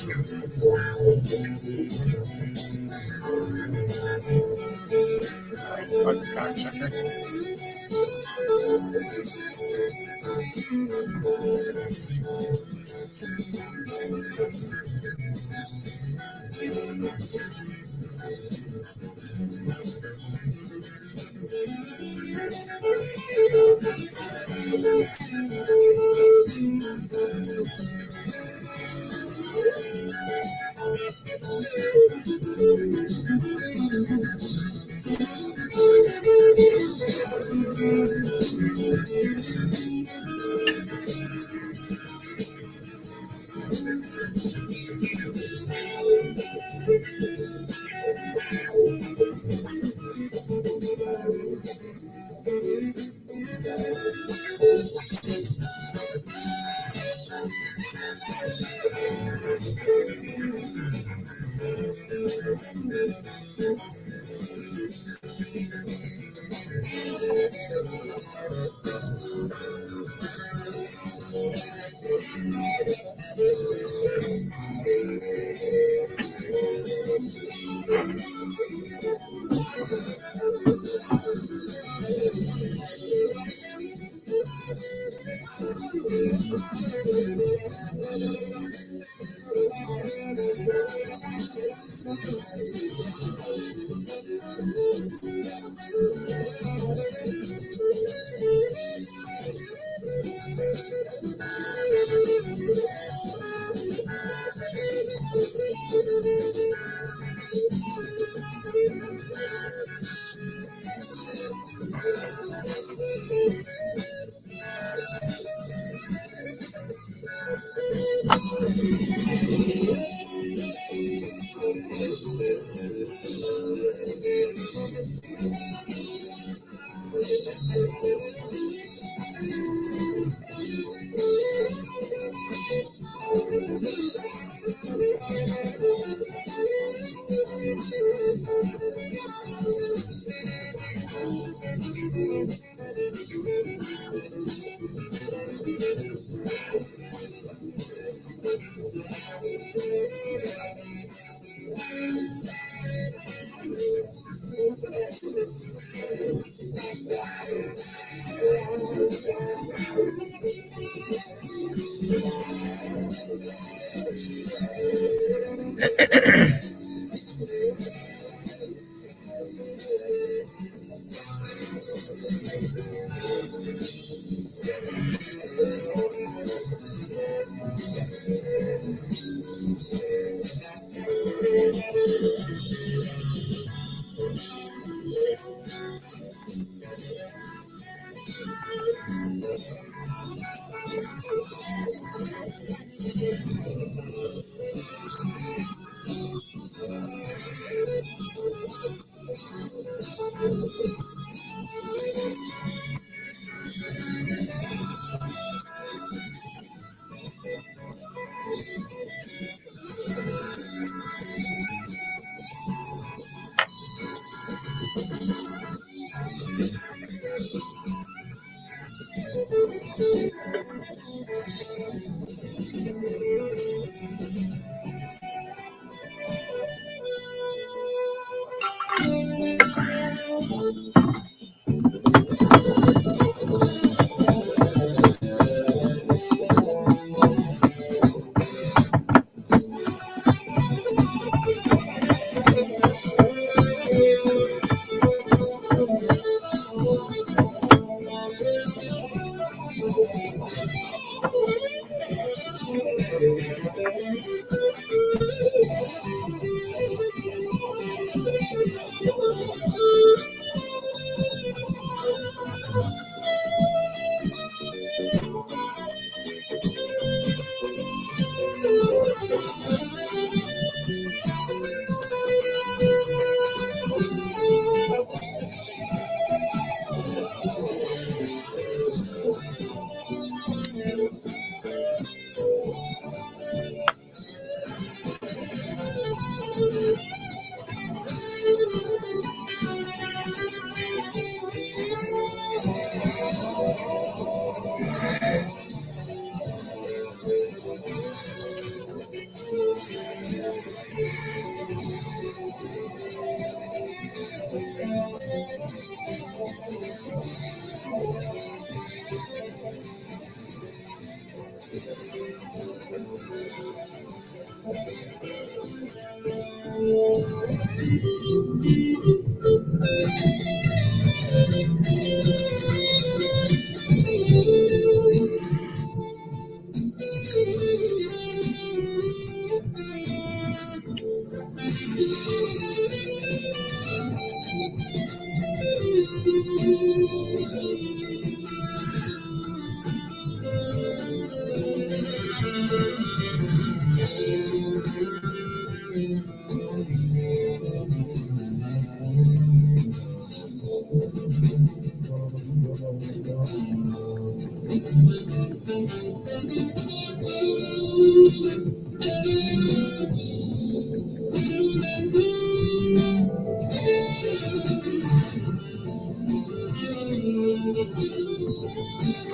Gotcha.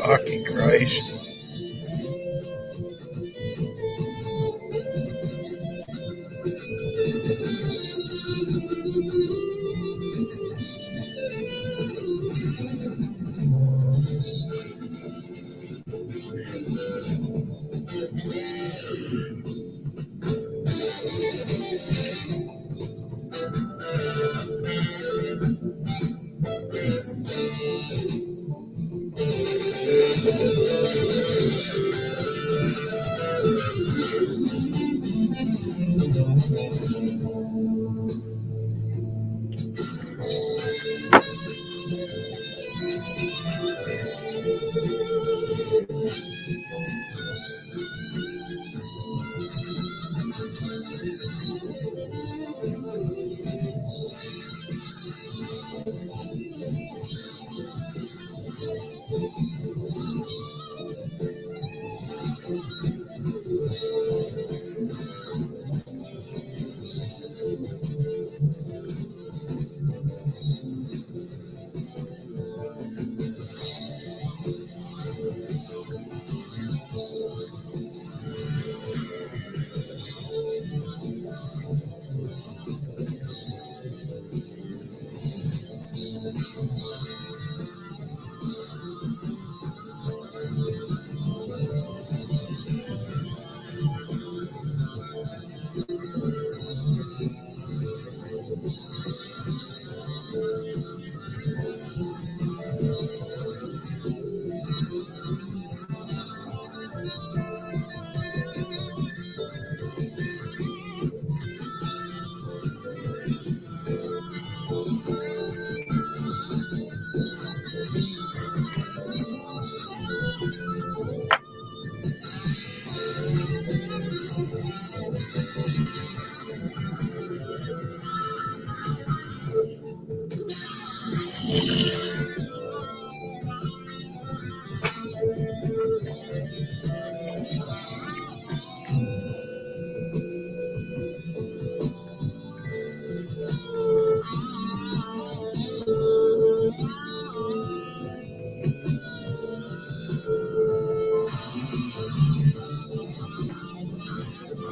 Fucking Christ.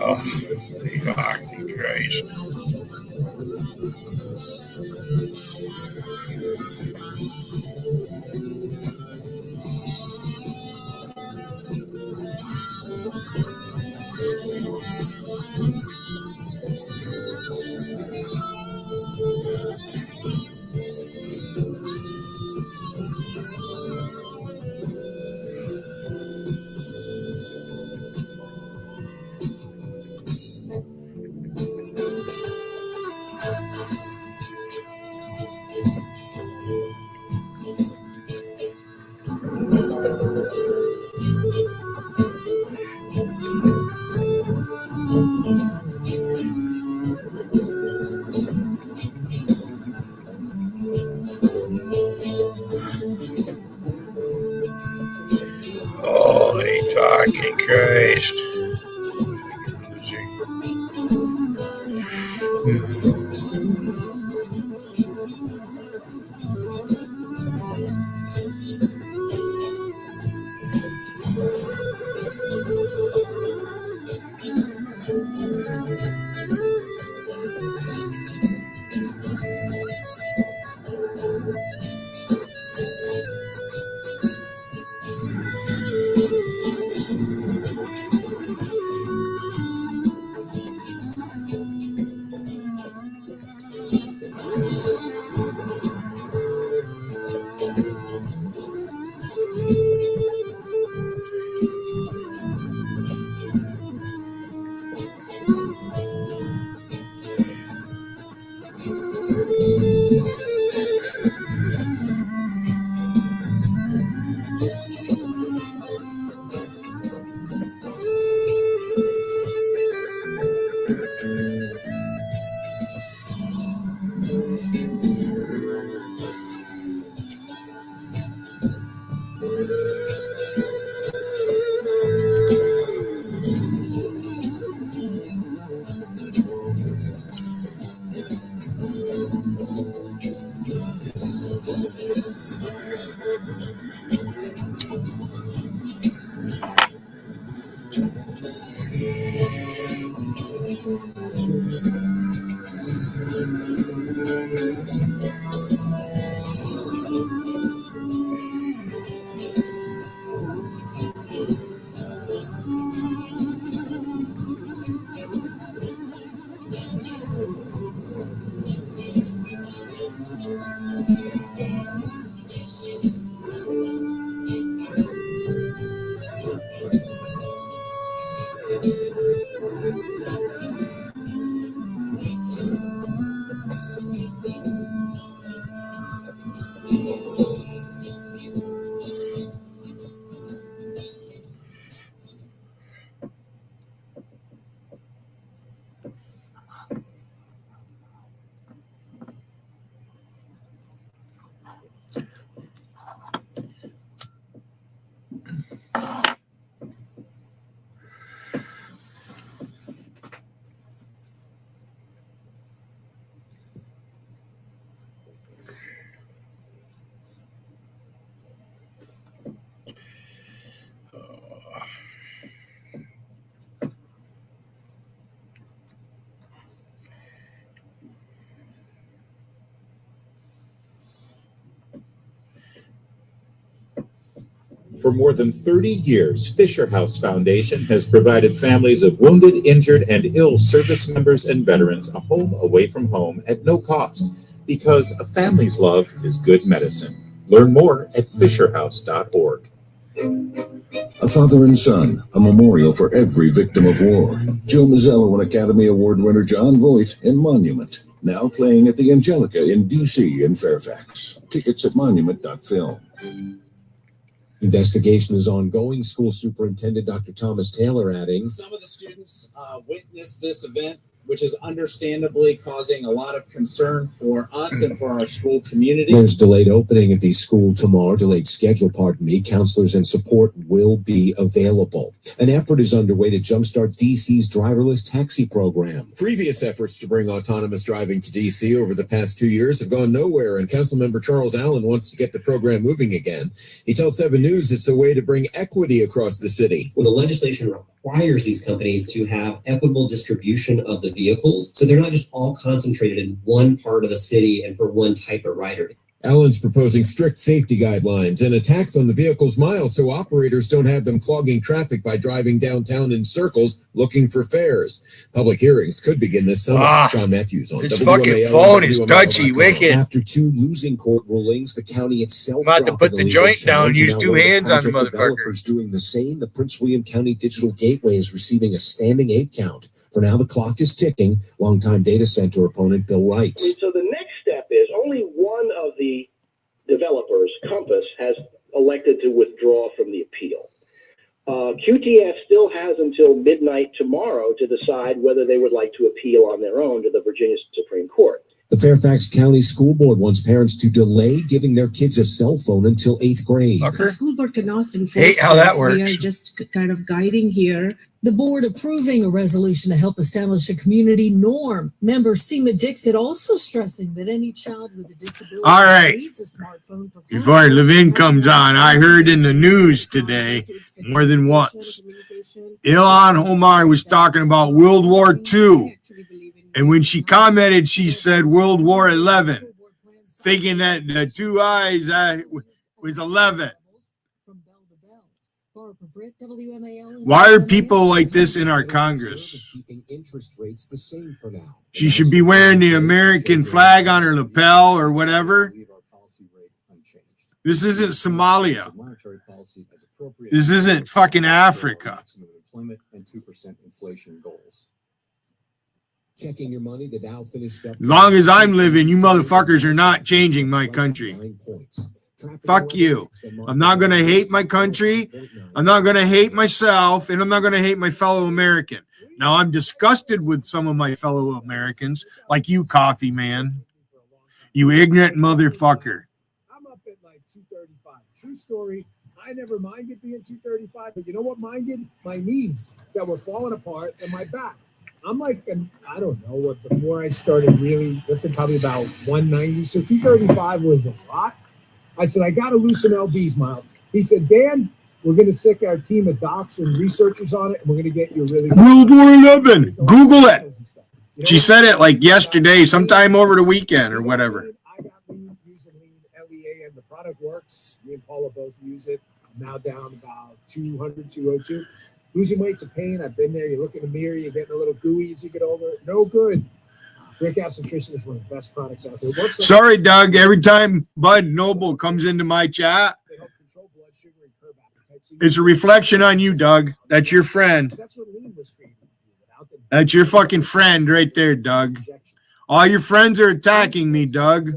Oh, fucking Christ. Holy fucking Christ. For more than 30 years, Fisher House Foundation has provided families of wounded, injured, and ill service members and veterans a home away from home at no cost, because a family's love is good medicine. Learn more at fisherhouse.org. A Father and Son, a memorial for every victim of war. Joe Mazzello and Academy Award winner John Voight in Monument, now playing at the Angelica in D.C. and Fairfax. Tickets at monument.film. Investigation is ongoing. School Superintendent Dr. Thomas Taylor adding, some of the students witnessed this event, which is understandably causing a lot of concern for us and for our school community. There's delayed opening at the school tomorrow, delayed schedule, pardon me. Counselors and support will be available. An effort is underway to jumpstart DC's driverless taxi program. Previous efforts to bring autonomous driving to DC over the past 2 years have gone nowhere, and Councilmember Charles Allen wants to get the program moving again. He tells 7 News it's a way to bring equity across the city. Well, the legislation requires these companies to have equitable distribution of the vehicles, so they're not just all concentrated in one part of the city and for one type of rider. Allen's proposing strict safety guidelines and a tax on the vehicle's miles so operators don't have them clogging traffic by driving downtown in circles looking for fares. Public hearings could begin this summer. John Matthews on This WMAL. fucking phone is touchy, wicked. After 2 losing court rulings, the county itself I'm about to put the joint down and use 2 hands on the motherfucker. Developers doing the same. The Prince William County Digital Gateway is receiving a standing 8 count. For now, the clock is ticking. Longtime data center opponent Bill Wright. So the next step is only one of the developers, Compass, has elected to withdraw from the appeal. QTF still has until midnight tomorrow to decide whether they would like to appeal on their own to the Virginia Supreme Court. The Fairfax County School Board wants parents to delay giving their kids a cell phone until 8th grade. The school board cannot enforce Hate how that this. works. We are just kind of guiding here. The board approving a resolution to help establish a community norm. Member Seema Dixit also stressing that any child with a disability All right. needs a smartphone for Before Levin comes on, I heard in the news today more than once, Ilhan Omar was talking about World War II. And when she commented, she said World War 11, thinking that the 2 eyes was 11. Why are people like this in our Congress? She should be wearing the American flag on her lapel or whatever. This isn't Somalia. This isn't fucking Africa. Checking your money, the Dow finished up. As long as I'm living, you motherfuckers are not changing my country. Fuck you. I'm not going to hate my country. I'm not going to hate myself, and I'm not going to hate my fellow American. Now I'm disgusted with some of my fellow Americans, like you, Coffee Man. You ignorant motherfucker. I'm up at like 235. True story. I never minded being 235, but you know what minded? My knees that were falling apart and my back. I'm like, I don't know what, before I started really lifting, probably about 190. So 235 was a lot. I said, I got to lose some LBs, Miles. He said, Dan, we're going to sick our team of docs and researchers on it, and we're going to get you really. World War 11. Google it. She said it like yesterday, sometime over the weekend or whatever. I got lean, using lean, LEA, and the product works. Me and Paula both use it. I'm now down about 200, 202. Losing weight's a pain. I've been there. You look in the mirror, you're getting a little gooey as you get older. No good. Brickhouse Nutrition is one of the best products out there. Sorry, Doug. Every time Bud Noble comes into my chat, it's a reflection on you, Doug. That's your friend. That's what lean was created to do. That's your fucking friend right there, Doug. All your friends are attacking me, Doug.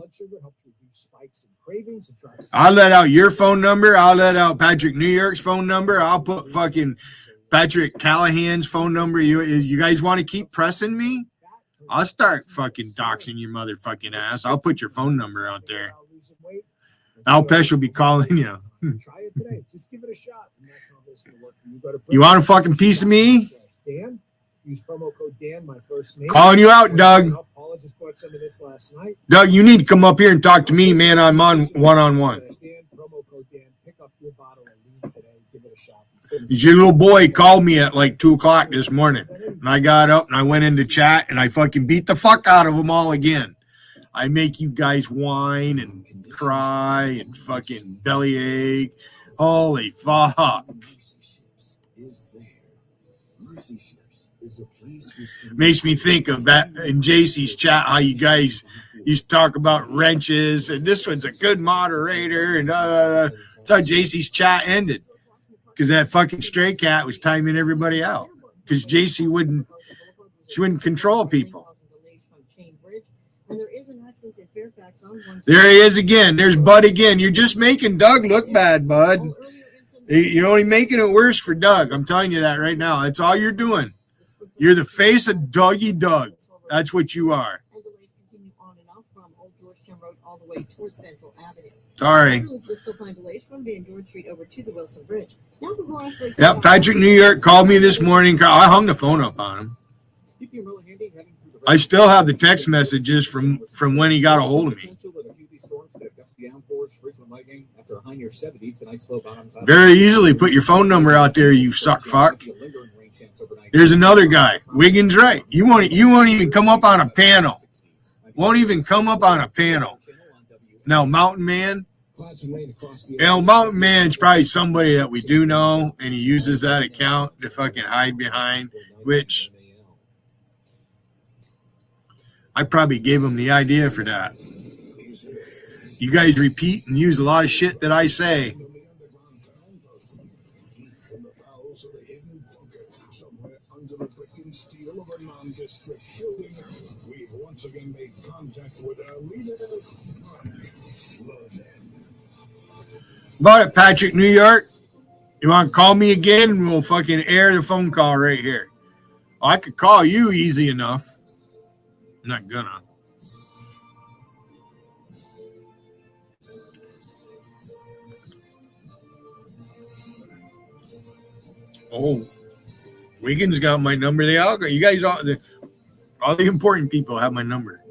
I'll let out your phone number. I'll let out Patrick New York's phone number. I'll put fucking Patrick Callahan's phone number. You guys want to keep pressing me? I'll start fucking doxing your motherfucking ass. I'll put your phone number out there. Al Pesh will be calling you. Try it today. Just give it a shot. You want a fucking piece of me? Dan, use promo code Dan, my first name. Calling you out, Doug. Paula just bought some of this last night. Doug, you need to come up here and talk to me, man, on one-on-one. Dan, promo code Dan, pick up your bottle of lean today. Give it a shot. Your little boy called me at like 2 o'clock this morning, and I got up and I went into chat and I fucking beat the fuck out of them all again. I make you guys whine and cry and fucking bellyache. Holy fuck. Makes me think of that in JC's chat, how you guys used to talk about wrenches, and this one's a good moderator, and that's how JC's chat ended. Because that fucking stray cat was timing everybody out. Because JC wouldn't control people. There he is again. There's Bud again. You're just making Doug look bad, Bud. You're only making it worse for Doug. I'm telling you that right now. That's all you're doing. You're the face of Dougie Doug. That's what you are. Sorry. Yeah, Patrick New York called me this morning. I hung the phone up on him. I still have the text messages from when he got a hold of me. Very easily put your phone number out there, you suck fuck. There's another guy. Wiggins right. You won't even come up on a panel. Won't even come up on a panel. Now, Mountain Man. Mountain Man's probably somebody that we do know, and he uses that account to fucking hide behind, which I probably gave him the idea for that. You guys repeat and use a lot of shit that I say. About it, Patrick New York. You want to call me again and we'll fucking air the phone call right here. I could call you easy enough. I'm not gonna. Oh, Wiggins got my number. They all got, you guys, all the important people have my number.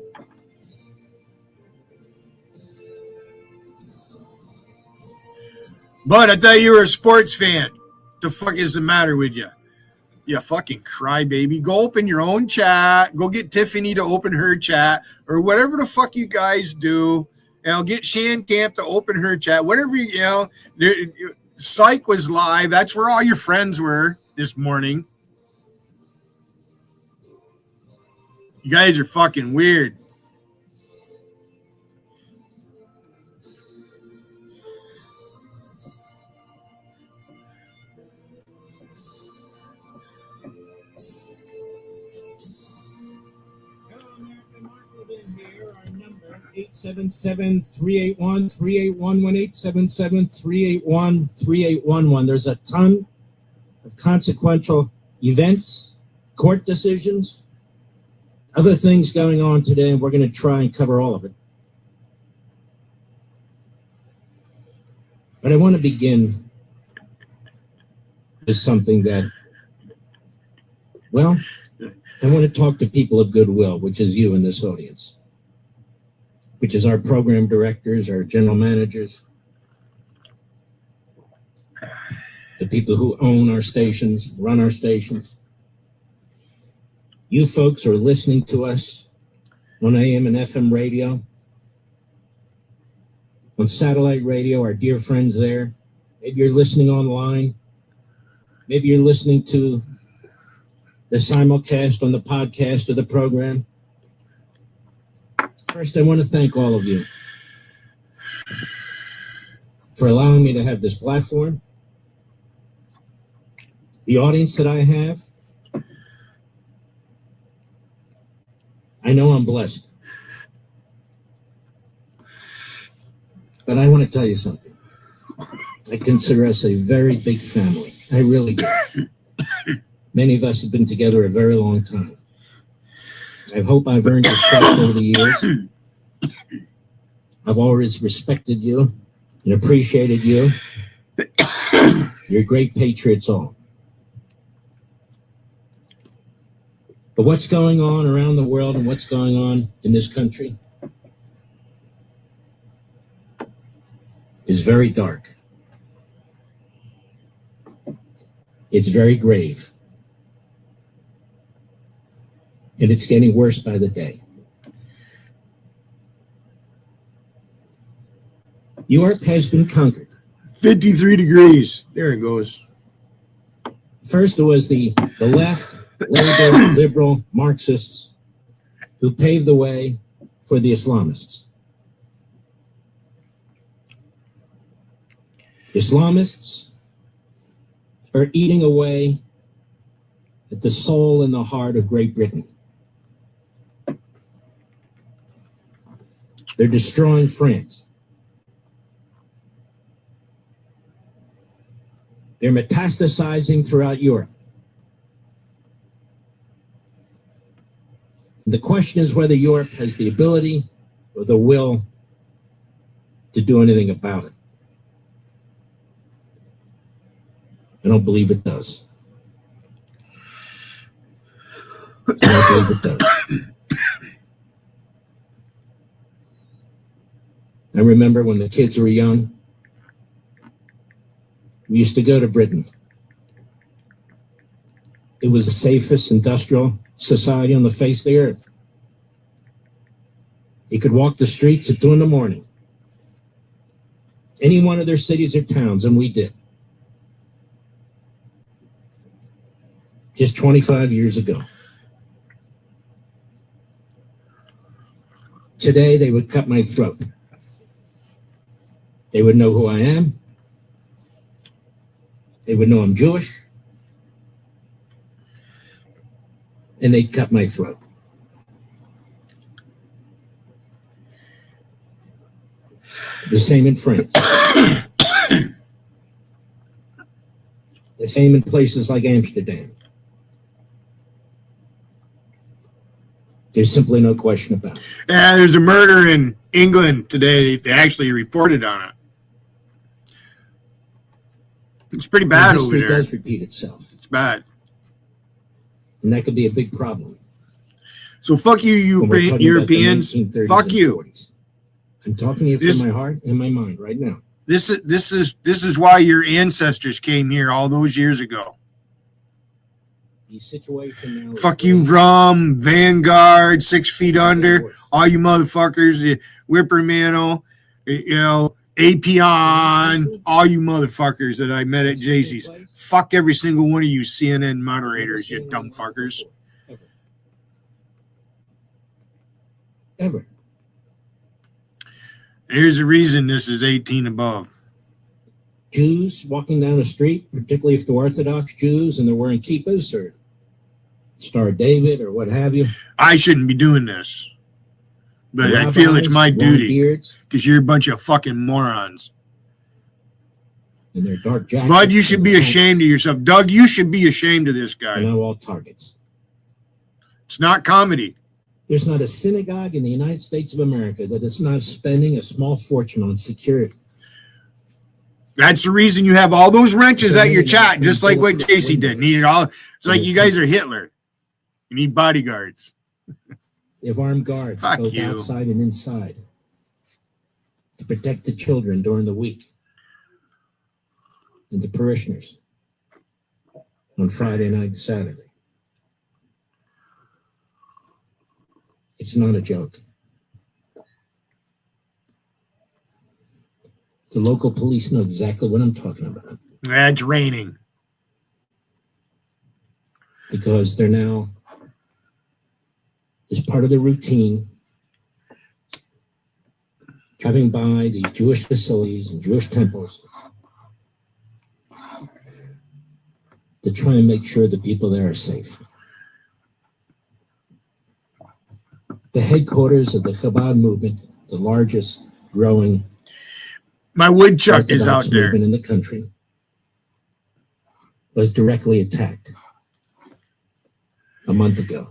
But I thought you were a sports fan. The fuck is the matter with you? You fucking crybaby. Go open your own chat. Go get Tiffany to open her chat or whatever the fuck you guys do. And I'll get Shan Camp to open her chat. Whatever, Psych was live. That's where all your friends were this morning. You guys are fucking weird. Number 877-381-3811, 877-381-3811. There's a ton of consequential events court decisions, other things going on today, and we're going to try and cover all of it. But I want to begin with something that, well, I want to talk to people of goodwill, which is you in this audience, which is our program directors, our general managers, the people who own our stations, run our stations. You folks are listening to us on AM and FM radio, on satellite radio, our dear friends there. Maybe you're listening online. Maybe you're listening to the simulcast on the podcast of the program. First, I want to thank all of you for allowing me to have this platform. The audience that I have, I know I'm blessed. But I want to tell you something. I consider us a very big family. I really do. Many of us have been together a very long time. I hope I've earned your trust over the years. I've always respected you and appreciated you. You're great patriots all. But what's going on around the world and what's going on in this country is very dark. It's very grave. And it's getting worse by the day. Europe has been conquered. 53 degrees. There it goes. First, it was the left, labor, liberal, Marxists who paved the way for the Islamists. Islamists are eating away at the soul and the heart of Great Britain. They're destroying France. They're metastasizing throughout Europe. The question is whether Europe has the ability or the will to do anything about it. I don't believe it does. I don't believe it does. I remember when the kids were young, we used to go to Britain. It was the safest industrial society on the face of the earth. You could walk the streets at 2 a.m. Any one of their cities or towns, and we did. Just 25 years ago. Today, they would cut my throat. They would know who I am. They would know I'm Jewish. And they'd cut my throat. The same in France. The same in places like Amsterdam. There's simply no question about it. Yeah, there's a murder in England today. They actually reported on it. It's pretty bad over there. History does repeat itself. It's bad. And that could be a big problem. So fuck you, Europeans. Fuck you. I'm talking to you from my heart and my mind right now. This is why your ancestors came here all those years ago. The situation now. Fuck you, Rum, Vanguard, 6 Feet Under, all you motherfuckers, Whippermano, Apion, all you motherfuckers that I met at Jaycee's. Fuck every single one of you CNN moderators, you dumb fuckers. Ever. Here's the reason this is 18 above. Jews walking down the street, particularly if they're Orthodox Jews and they're wearing kippahs or Star of David or what have you. I shouldn't be doing this, but I feel it's my duty because you're a bunch of fucking morons. And their dark jackets. Bud, you should be ashamed of yourself. Doug, you should be ashamed of this guy. And now all targets. It's not comedy. There's not a synagogue in the United States of America that is not spending a small fortune on security. That's the reason you have all those wrenches at your chat, just like what JC did. Needed all. It's like you guys are Hitler. You need bodyguards. They have armed guards both outside and inside to protect the children during the week and the parishioners on Friday night and Saturday. It's not a joke. The local police know exactly what I'm talking about. It's raining. Because they're now, as part of the routine, driving by these Jewish facilities and Jewish temples to try and make sure the people there are safe. The headquarters of the Chabad movement, the largest growing my woodchuck is out there movement in the country, was directly attacked a month ago.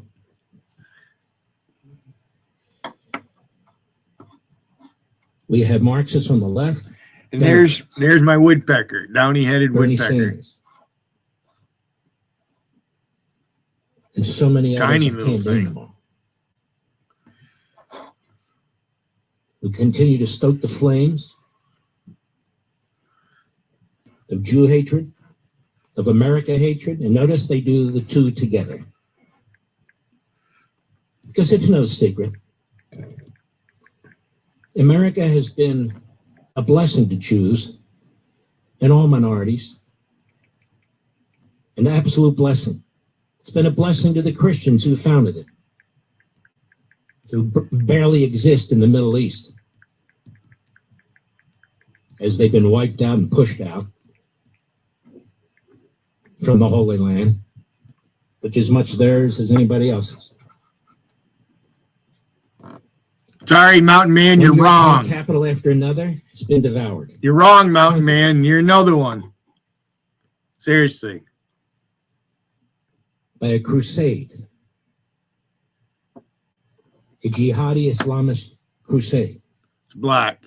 We have Marxists on the left. And there's my woodpecker, downy-headed Bernie woodpecker. Sanders. And so many others, Tiny I little can't name thing. them all. Who continue to stoke the flames of Jew hatred, of America hatred, and notice they do the two together. Because it's no secret, America has been a blessing to Jews and all minorities, an absolute blessing. It's been a blessing to the Christians who founded it, who barely exist in the Middle East, as they've been wiped out and pushed out from the Holy Land, which is much theirs as anybody else's. Sorry, Mountain Man, you're wrong. One capital after another, it's been devoured. You're wrong, Mountain Man. You're another one. Seriously. By a crusade, a jihadi Islamist crusade. It's black.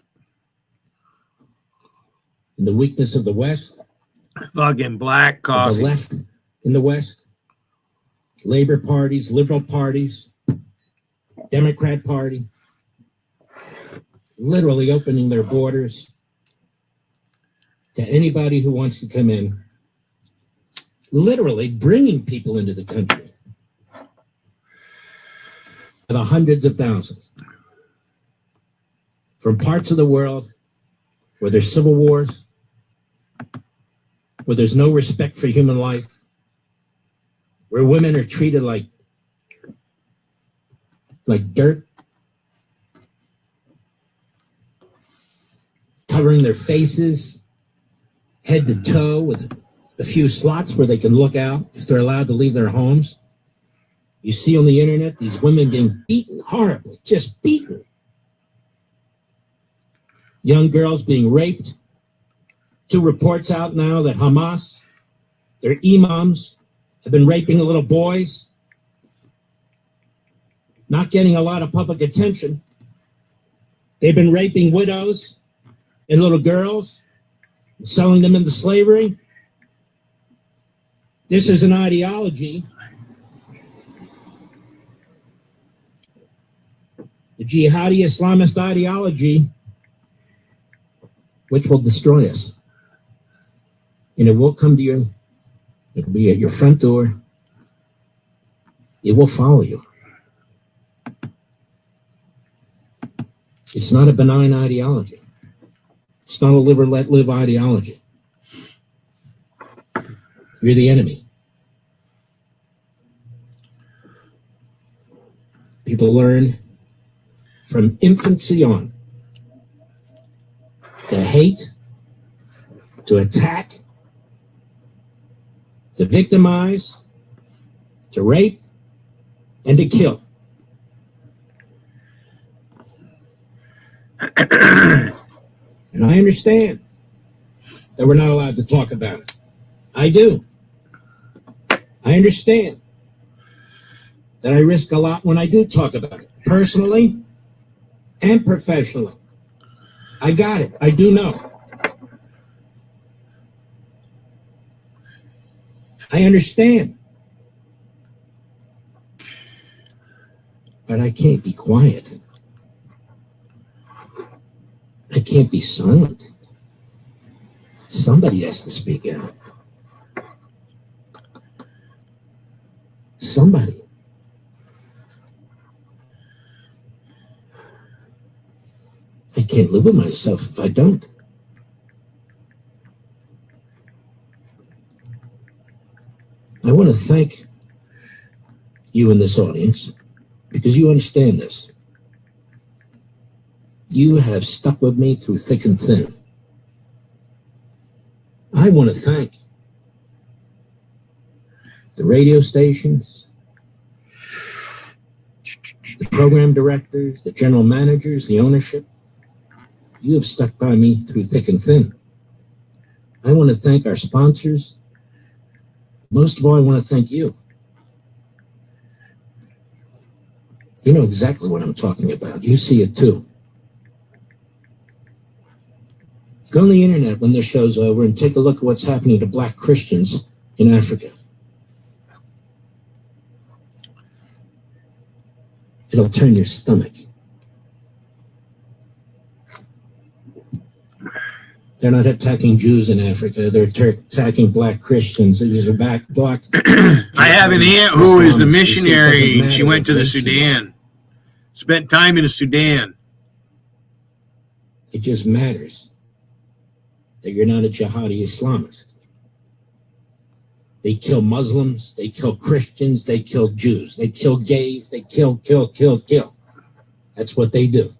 And the weakness of the West, Fucking black coffee. the left in the West, labor parties, liberal parties, Democrat Party, literally opening their borders to anybody who wants to come in, literally bringing people into the country by the hundreds of thousands from parts of the world where there's civil wars, where there's no respect for human life, where women are treated like dirt, covering their faces head to toe with a few slots where they can look out if they're allowed to leave their homes. You see on the internet these women getting beaten horribly, just beaten. Young girls being raped. 2 reports out now that Hamas, their imams, have been raping little boys. Not getting a lot of public attention. They've been raping widows and little girls, and selling them into slavery. This is an ideology, the jihadi Islamist ideology, which will destroy us. And it will come to you. It'll be at your front door. It will follow you. It's not a benign ideology. It's not a live or let live ideology. You're the enemy. People learn from infancy on to hate, to attack, to victimize, to rape, and to kill. And I understand that we're not allowed to talk about it. I do. I understand that I risk a lot when I do talk about it, personally and professionally. I got it. I do know. I understand. But I can't be quiet. I can't be silent. Somebody has to speak out. Somebody. I can't live with myself if I don't. I want to thank you in this audience because you understand this. You have stuck with me through thick and thin. I want to thank the radio stations, the program directors, the general managers, the ownership. You have stuck by me through thick and thin. I want to thank our sponsors. Most of all, I want to thank you. You know exactly what I'm talking about. You see it too. Go on the internet when this show's over and take a look at what's happening to Black Christians in Africa. It'll turn your stomach. They're not attacking Jews in Africa. They're attacking Black Christians. There's a black. I have an aunt who is a missionary, and she went to the Sudan. Spent time in the Sudan. It just matters that you're not a jihadi Islamist. They kill Muslims. They kill Christians. They kill Jews. They kill gays. They kill. That's what they do.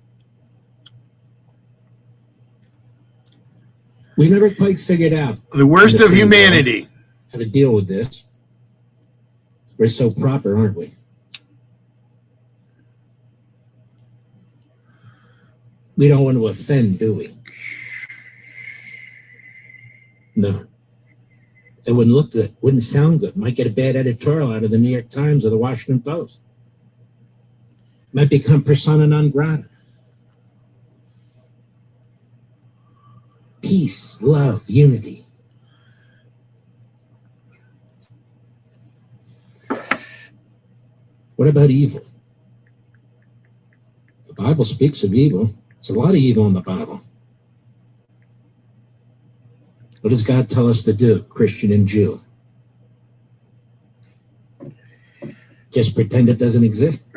We never quite figured out the worst of humanity. How to deal with this. We're so proper, aren't we? We don't want to offend, do we? No. It wouldn't look good. Wouldn't sound good. Might get a bad editorial out of the New York Times or the Washington Post. Might become persona non grata. Peace, love, unity. What about evil? The Bible speaks of evil. There's a lot of evil in the Bible. What does God tell us to do, Christian and Jew? Just pretend it doesn't exist?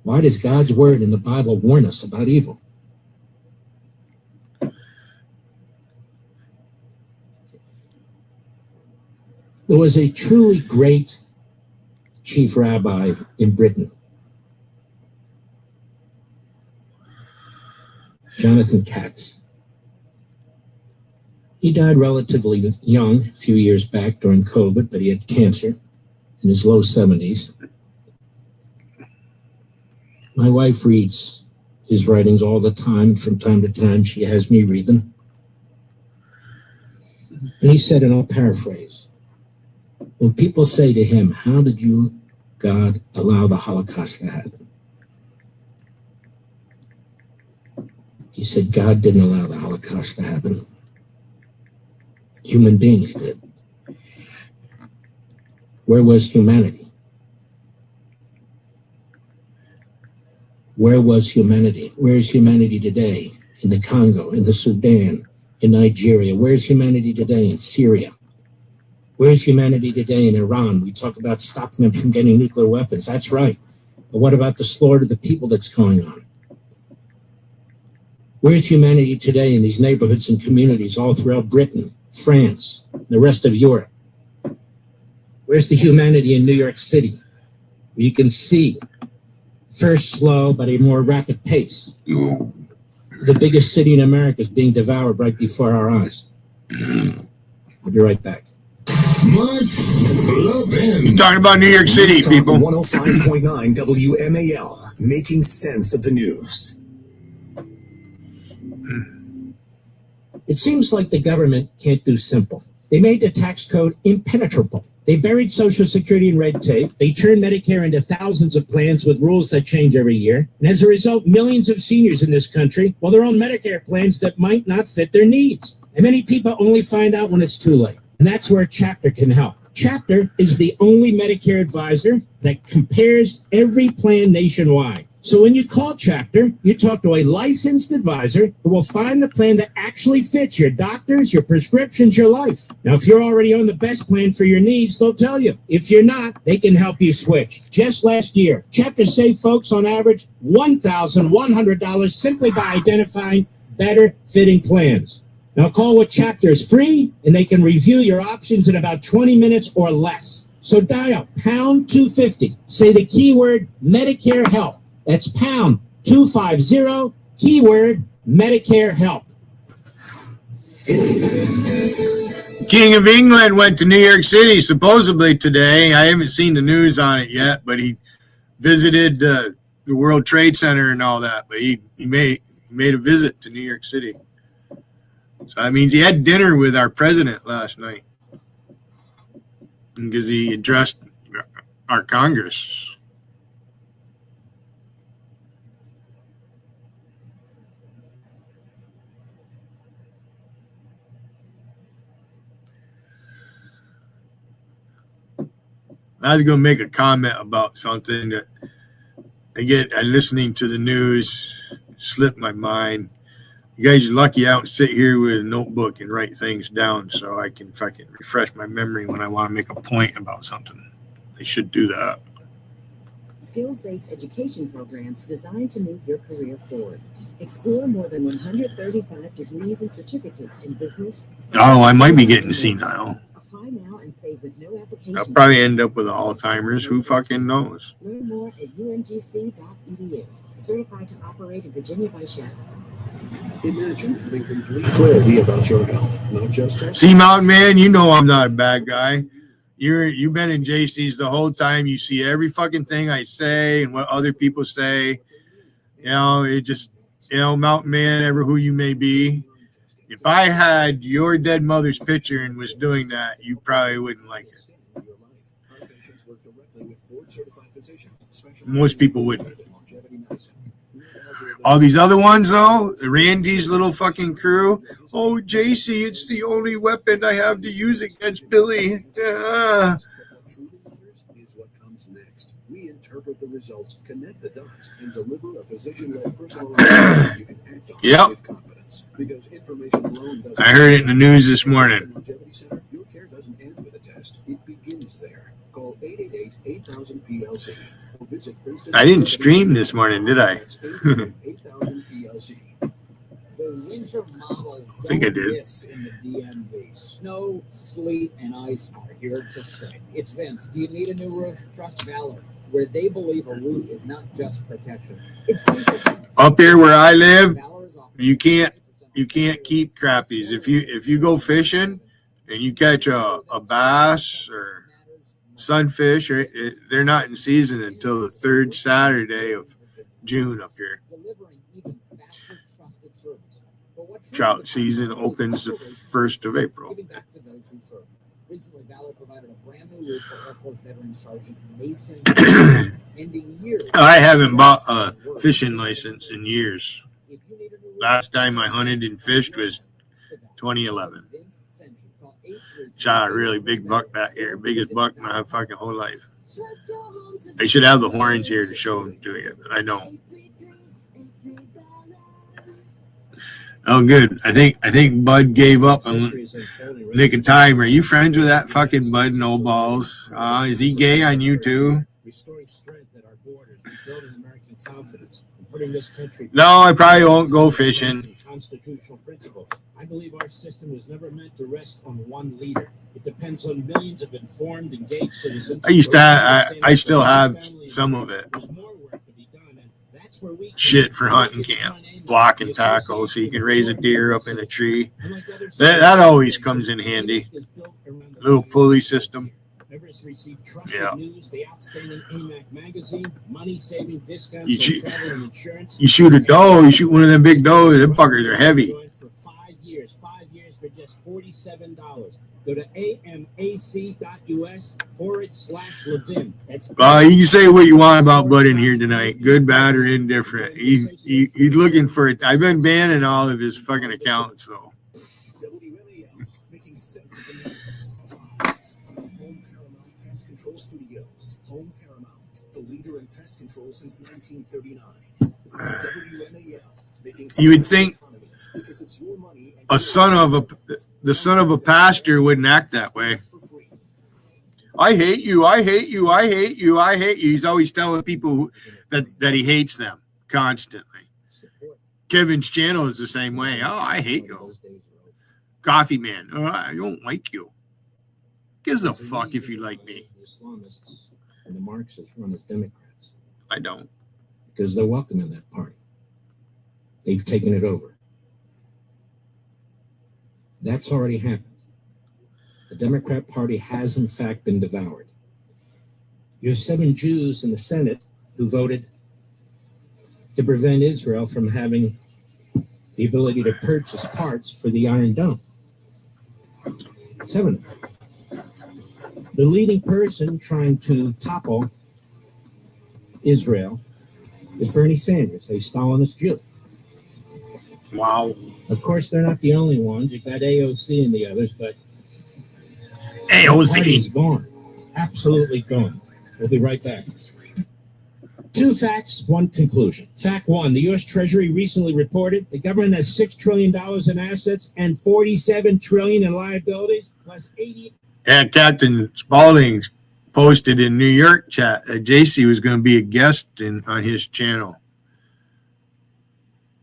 Why does God's word in the Bible warn us about evil? There was a truly great chief rabbi in Britain, Jonathan Katz. He died relatively young, a few years back during COVID, but he had cancer in his low 70s. My wife reads his writings all the time. From time to time, she has me read them. And he said, and I'll paraphrase, when people say to him, how did you, God, allow the Holocaust to happen? He said, God didn't allow the Holocaust to happen. Human beings did. Where was humanity? Where was humanity? Where is humanity today? In the Congo, in the Sudan, in Nigeria? Where is humanity today? In Syria? Where is humanity today in Iran? We talk about stopping them from getting nuclear weapons. That's right. But what about the slaughter of the people that's going on? Where's humanity today in these neighborhoods and communities all throughout Britain, France, the rest of Europe? Where's the humanity in New York City? Where you can see, first slow, but a more rapid pace. The biggest city in America is being devoured right before our eyes. I'll be right back. Mark Levin. You're talking about New York City, people. 105.9 WMAL, making sense of the news. It seems like the government can't do simple. They made the tax code impenetrable. They buried Social Security in red tape. They turned Medicare into thousands of plans with rules that change every year. And as a result, millions of seniors in this country, well, they're on Medicare plans that might not fit their needs. And many people only find out when it's too late. And that's where Chapter can help. Chapter is the only Medicare advisor that compares every plan nationwide. So when you call Chapter, you talk to a licensed advisor who will find the plan that actually fits your doctors, your prescriptions, your life. Now, if you're already on the best plan for your needs, they'll tell you. If you're not, they can help you switch. Just last year, Chapter saved folks on average $1,100 simply by identifying better fitting plans. Now, call what Chapter is free, and they can review your options in about 20 minutes or less. So dial pound 250. Say the keyword Medicare Help. That's pound 250, keyword Medicare Help. King of England went to New York City supposedly today. I haven't seen the news on it yet, but he visited the World Trade Center and all that. But he made a visit to New York City. So that means he had dinner with our president last night because he addressed our Congress. I was going to make a comment about something that listening to the news slipped my mind. You guys are lucky I don't sit here with a notebook and write things down so I can fucking refresh my memory when I want to make a point about something. They should do that. Skills-based education programs designed to move your career forward. Explore more than 135 degrees and certificates in business. Oh, I might be getting senile. Apply now and save with no application. I'll probably end up with Alzheimer's. Who fucking knows? Learn more at umgc.edu. Certified to operate in Virginia by Shell. Imagine having complete clarity about your health, not just health. See, Mountain Man, you know I'm not a bad guy. You've been in JC's the whole time. You see every fucking thing I say and what other people say. You know, it just, Mountain Man, ever who you may be. If I had your dead mother's picture and was doing that, you probably wouldn't like it. Most people wouldn't. All these other ones, though, Randy's little fucking crew. Oh, JC, it's the only weapon I have to use against Billy. We interpret the results, connect the dots, and deliver a physician-led personalized you can act on with confidence. Because information alone doesn't. I heard it in the news this morning. Your care doesn't end with a test; it begins there. Call 888-8000-PLC. I didn't stream this morning, did I? 8000-PLC. The winter models I think I did. in the DMV. Snow, sleet, and ice are here to stay. It's Vince. Do you need a new roof? Trust Valor, where they believe a roof is not just protection. It's up here where I live. You can't keep crappies. If you go fishing and you catch a bass or sunfish, they're not in season until the third Saturday of June up here. Trout season opens the 1st of April. Recently, Valor provided a brand new roof for Air Force veteran Sergeant Mason, ending years. I haven't bought a fishing license in years. Last time I hunted and fished was 2011. Shot a really big buck that year, biggest buck in my fucking whole life. I should have the horns here to show them doing it, but I don't. Oh, good. I think Bud gave up on Nick and Time. Are you friends with that fucking Bud No Balls? Is he gay on you too? Restoring strength at our borders, rebuilding American confidence, and putting this country. No, I probably won't go fishing. Constitutional principles. I believe our system was never meant to rest on one leader. It depends on millions of informed, engaged citizens. I still have some of it. Shit for hunting camp, block and tackle, so you can raise a deer up in a tree. That always comes in handy. Little pulley system. Yeah. You shoot a doe, you shoot one of them big does, them fuckers are heavy. For 5 years for just $47. Go to amac.us/Levin. That's You can say what you want about Bud in here tonight, good, bad, or indifferent. He's looking for it. I've been banning all of his fucking accounts, though. WMAL, making sense of the news. From the Home Paramount Pest Control Studios. Home Paramount, the leader in pest control since 1939. WMAL, making sense You would think of the economy because it's your money and the son of a pastor wouldn't act that way. I hate you. I hate you. I hate you. I hate you. He's always telling people that he hates them constantly. Kevin's channel is the same way. Oh, I hate you. Coffee man. Oh, I don't like you. Gives a fuck if you like me. The Islamists and the Marxists run as Democrats I don't. because they're welcome in that party. They've taken it over. That's already happened. The Democrat Party has, in fact, been devoured. You have 7 Jews in the Senate who voted to prevent Israel from having the ability to purchase parts for the Iron Dome. 7 of them. The leading person trying to topple Israel is Bernie Sanders, a Stalinist Jew. Wow. Of course, they're not the only ones. You've got AOC and the others, but AOC is gone. Absolutely gone. We'll be right back. 2 facts, 1 conclusion. Fact 1, the U.S. Treasury recently reported the government has $6 trillion in assets and $47 trillion in liabilities, plus 80. Yeah, Captain Spaulding posted in New York chat that JC was going to be a guest on his channel.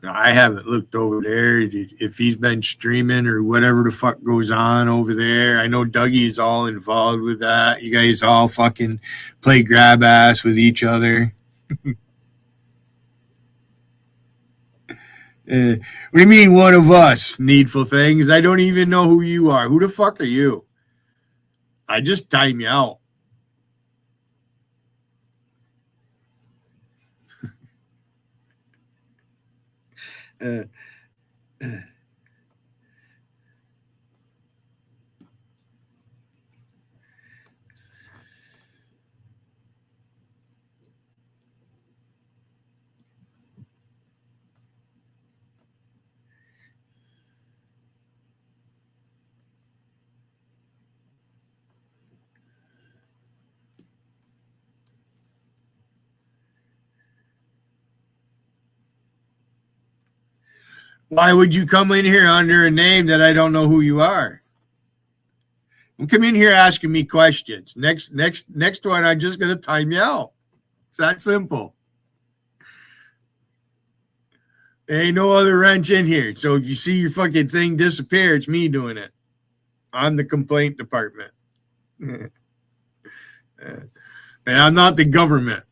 Now, I haven't looked over there if he's been streaming or whatever the fuck goes on over there. I know Dougie's all involved with that. You guys all fucking play grab ass with each other. What do you mean one of us, Needful Things? I don't even know who you are. Who the fuck are you? I just time you out. Why would you come in here under a name that I don't know who you are? Don't come in here asking me questions. Next one, I'm just gonna time you out. It's that simple. There ain't no other wrench in here. So if you see your fucking thing disappear, it's me doing it. I'm the complaint department. And I'm not the government.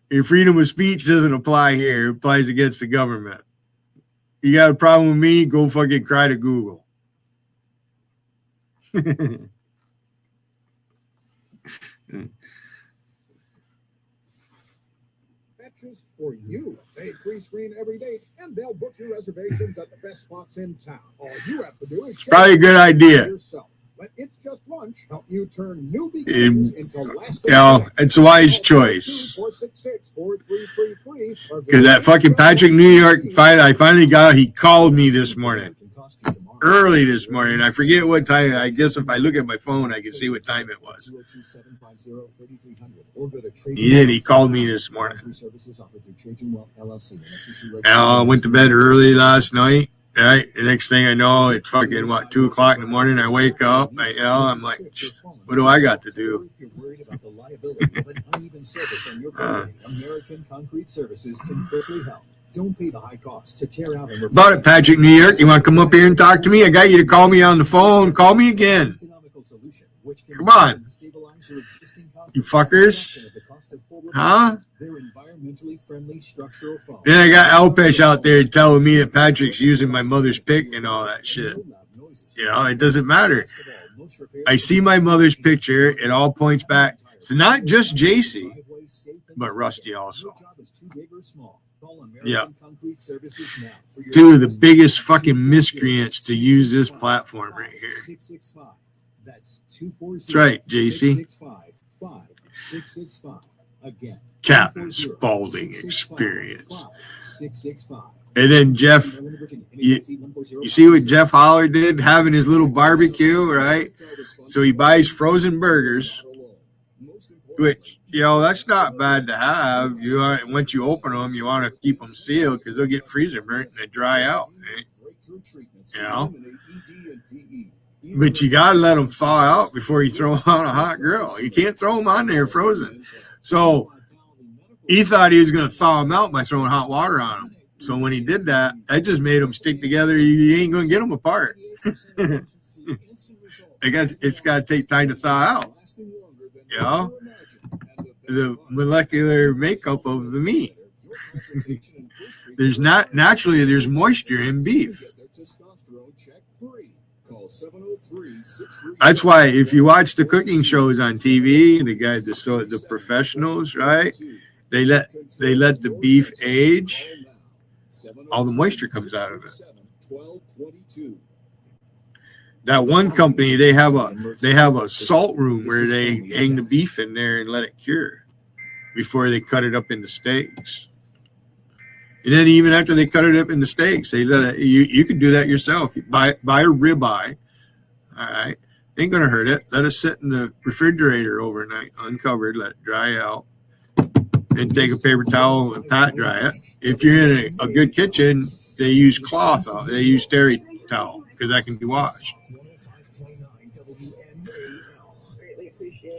Your freedom of speech doesn't apply here. It applies against the government. You got a problem with me? Go fucking cry to Google. Matches for you. They pre-screen every date, and they'll book your reservations at the best spots in town. All you have to do is probably a good idea. Yourself. But It's Just Lunch help you turn new beginnings into lasting. It's a wise choice. Because that fucking Patrick New York fight, I finally got. He called me this morning, early this morning. I forget what time. I guess if I look at my phone, I can see what time it was. He did. He called me this morning. I went to bed early last night. Right. The next thing I know, it's fucking 2 o'clock in the morning. I wake up. I'm like, what do I got to do? American Concrete Services can quickly help. Don't pay the high cost to tear out and about it, Patrick New York. You want to come up here and talk to me? I got you to call me on the phone. Call me again. Come on, you fuckers. Huh? Then I got Elpesh out there telling me that Patrick's using my mother's pic and all that shit. It doesn't matter. I see my mother's picture. It all points back to not just JC, but Rusty also. Call American Yeah. Concrete Services now for your Two of the biggest fucking miscreants to use this platform right here. 665. That's 240. That's right, JC. 665. Again. Captain Spaulding 240-665-5665. experience. And then Jeff, you see what Jeff Holler did, having his little barbecue, right? So he buys frozen burgers, which, that's not bad to have. Once you open them, you want to keep them sealed because they'll get freezer burnt and they dry out. But you got to let them thaw out before you throw them on a hot grill. You can't throw them on there frozen. So he thought he was going to thaw them out by throwing hot water on them. So when he did that, that just made them stick together. You ain't going to get them apart. It's got to take time to thaw out. The molecular makeup of the meat. There's moisture in beef. That's why if you watch the cooking shows on TV, the professionals, right? They let the beef age. All the moisture comes out of it. That one company, they have a salt room where they hang the beef in there and let it cure before they cut it up into steaks. And then even after they cut it up into steaks, they let it. You can do that yourself. You buy a ribeye. All right, ain't gonna hurt it. Let it sit in the refrigerator overnight, uncovered. Let it dry out. And take a paper towel and pat dry it. If you're in a good kitchen, they use cloth. They use terry towel because that can be washed.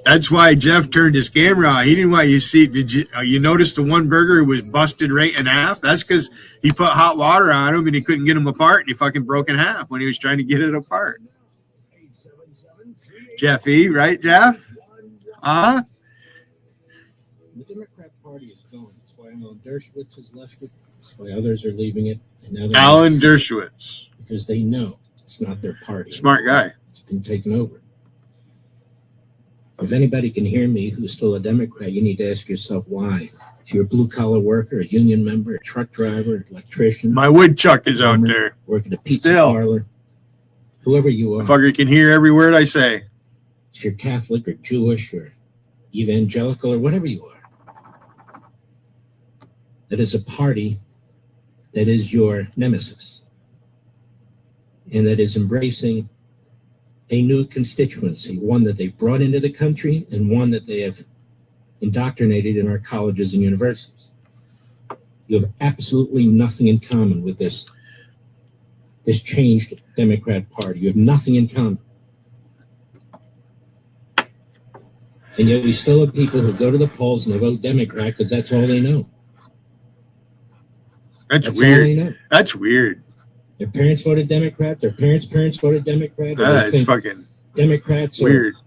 That's why Jeff turned his camera on. He didn't want you to see. Did you notice the one burger was busted right in half? That's because he put hot water on him and he couldn't get them apart, and he fucking broke in half when he was trying to get it apart. Jeffy, right, Jeff? The Democrat Party is gone. That's why Alan Dershowitz has left it. That's why others are leaving it. And now Alan Dershowitz. Because they know it's not their party. Smart guy. It's been taken over. If anybody can hear me who's still a Democrat, you need to ask yourself why. If you're a blue-collar worker, a union member, a truck driver, electrician. My woodchuck is out there. Work at a pizza parlor. Whoever you are. Fucker can hear every word I say. If you're Catholic or Jewish or evangelical or whatever you are. That is a party that is your nemesis and that is embracing a new constituency, one that they've brought into the country and one that they have indoctrinated in our colleges and universities. You have absolutely nothing in common with this changed Democrat Party. You have nothing in common. And yet we still have people who go to the polls and they vote Democrat because that's all they know. That's weird. That's weird. Their parents voted Democrat. Their parents' voted Democrat. That's fucking Democrats weird. Are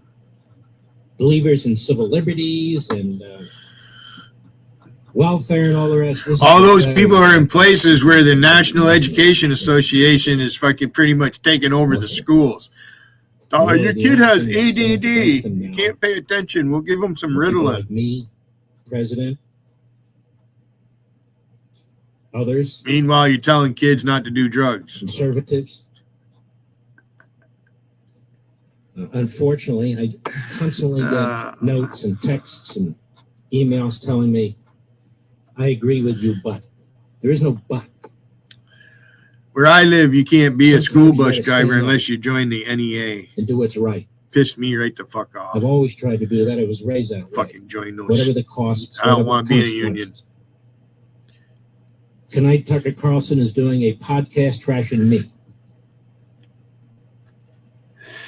believers in civil liberties and welfare and all the rest. All those people are in places where the National Education Association is fucking pretty much taking over the schools. Oh, your kid has ADD. You can't pay attention. We'll give them some Ritalin. Like me, president. Others. Meanwhile, you're telling kids not to do drugs. Conservatives. Unfortunately, I constantly get notes and texts and emails telling me, I agree with you, but there is no but. Where I live, you can't be a school bus driver unless you join the NEA. And do what's right. Pissed me right the fuck off. I've always tried to do that. I was raised that way. Fucking join those. Whatever the costs. I don't want to be in a union. Tonight, Tucker Carlson is doing a podcast trashing me.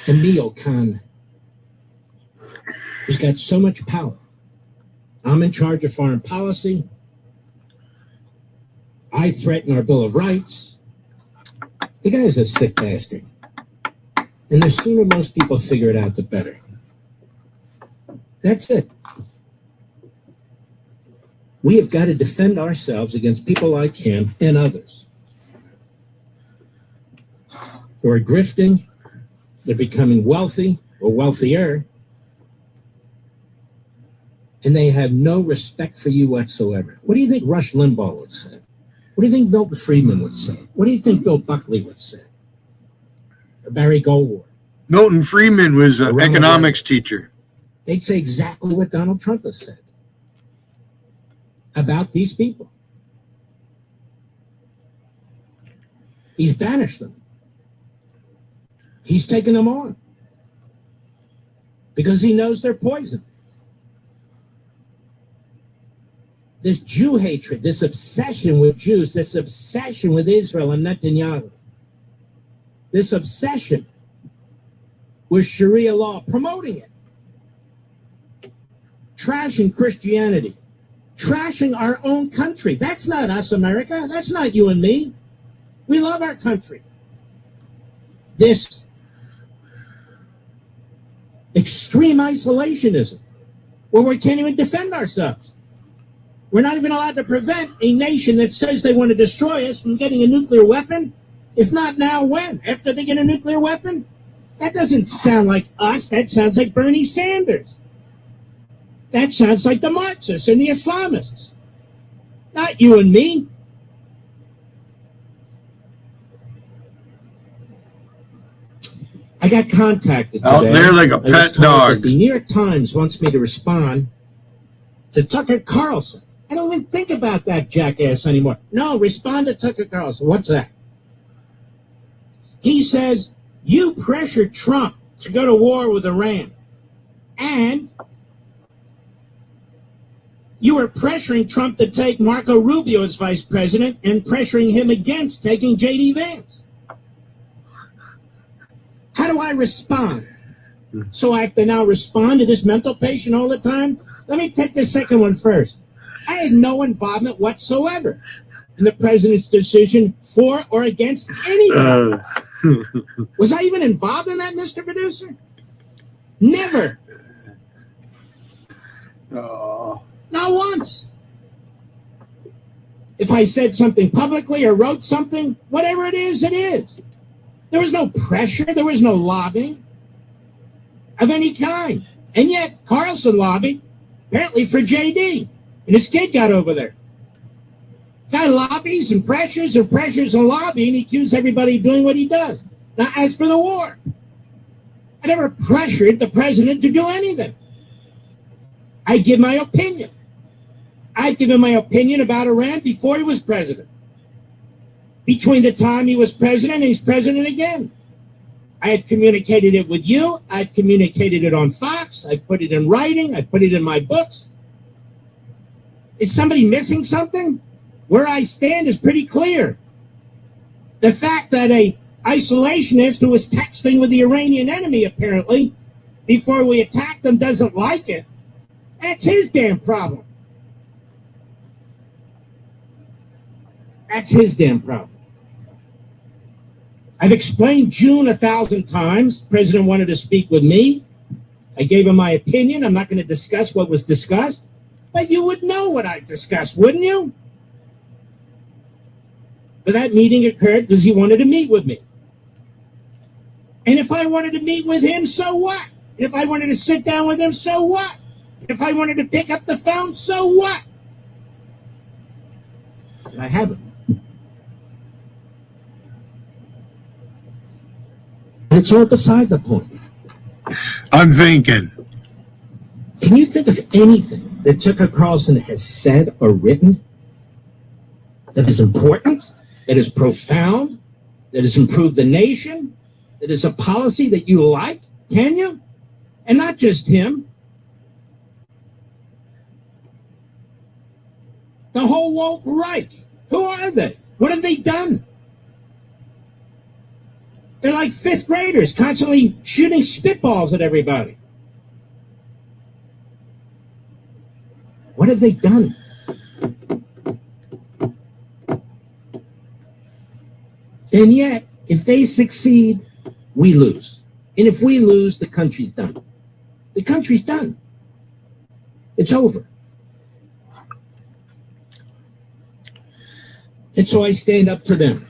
The neocon has got so much power. I'm in charge of foreign policy. I threaten our Bill of Rights. The guy's a sick bastard. And the sooner most people figure it out, the better. That's it. We have got to defend ourselves against people like him and others who are grifting. They're becoming wealthy or wealthier. and they have no respect for you whatsoever. What do you think Rush Limbaugh would say? What do you think Milton Friedman would say? What do you think Bill Buckley would say? Or Barry Goldwater? Milton Friedman was an economics teacher. They'd say exactly what Donald Trump has said about these people. He's banished them. He's taken them on because he knows they're poison. This Jew hatred, this obsession with Jews, this obsession with Israel and Netanyahu, this obsession with Sharia law, promoting it, trashing Christianity, trashing our own country. That's not us, America. That's not you and me. We love our country. This extreme isolationism, where we can't even defend ourselves. We're not even allowed to prevent a nation that says they want to destroy us from getting a nuclear weapon. If not now, when? After they get a nuclear weapon? That doesn't sound like us. That sounds like Bernie Sanders. That sounds like the Marxists and the Islamists. Not you and me. I got contacted today. Out there like a pet dog. The New York Times wants me to respond to Tucker Carlson. I don't even think about that jackass anymore. No, respond to Tucker Carlson. What's that? He says, you pressured Trump to go to war with Iran. And you were pressuring Trump to take Marco Rubio as vice president and pressuring him against taking J.D. Vance. How do I respond? So I have to now respond to this mental patient all the time? Let me take the second one first. I had no involvement whatsoever in the president's decision for or against anybody. Was I even involved in that, Mr. Producer? Never. Not once. If I said something publicly or wrote something, whatever it is, it is. There was no pressure. There was no lobbying of any kind. And yet, Carlson lobbied, apparently for J.D., and his kid got over there. Guy lobbies and pressures and lobbying, and he accuses everybody of doing what he does. Now, as for the war, I never pressured the president to do anything. I give my opinion. I've given my opinion about Iran before he was president. Between the time he was president and he's president again. I have communicated it with you. I've communicated it on Fox. I put it in writing. I put it in my books. Is somebody missing something? Where I stand is pretty clear. The fact that a isolationist who was texting with the Iranian enemy, apparently, before we attacked them doesn't like it, that's his damn problem. That's his damn problem. I've explained June 1,000 times. The president wanted to speak with me. I gave him my opinion. I'm not going to discuss what was discussed, but you would know what I discussed, wouldn't you? But that meeting occurred because he wanted to meet with me. And if I wanted to meet with him, so what? And if I wanted to sit down with him, so what? And if I wanted to pick up the phone, so what? But I haven't. It's all beside the point. I'm thinking. Can you think of anything that Tucker Carlson has said or written that is important, that is profound, that has improved the nation, that is a policy that you like? Can you? And not just him. The whole woke right. Who are they? What have they done? They're like fifth graders constantly shooting spitballs at everybody. What have they done? And yet, if they succeed, we lose. And if we lose, the country's done. The country's done. It's over. And so I stand up to them.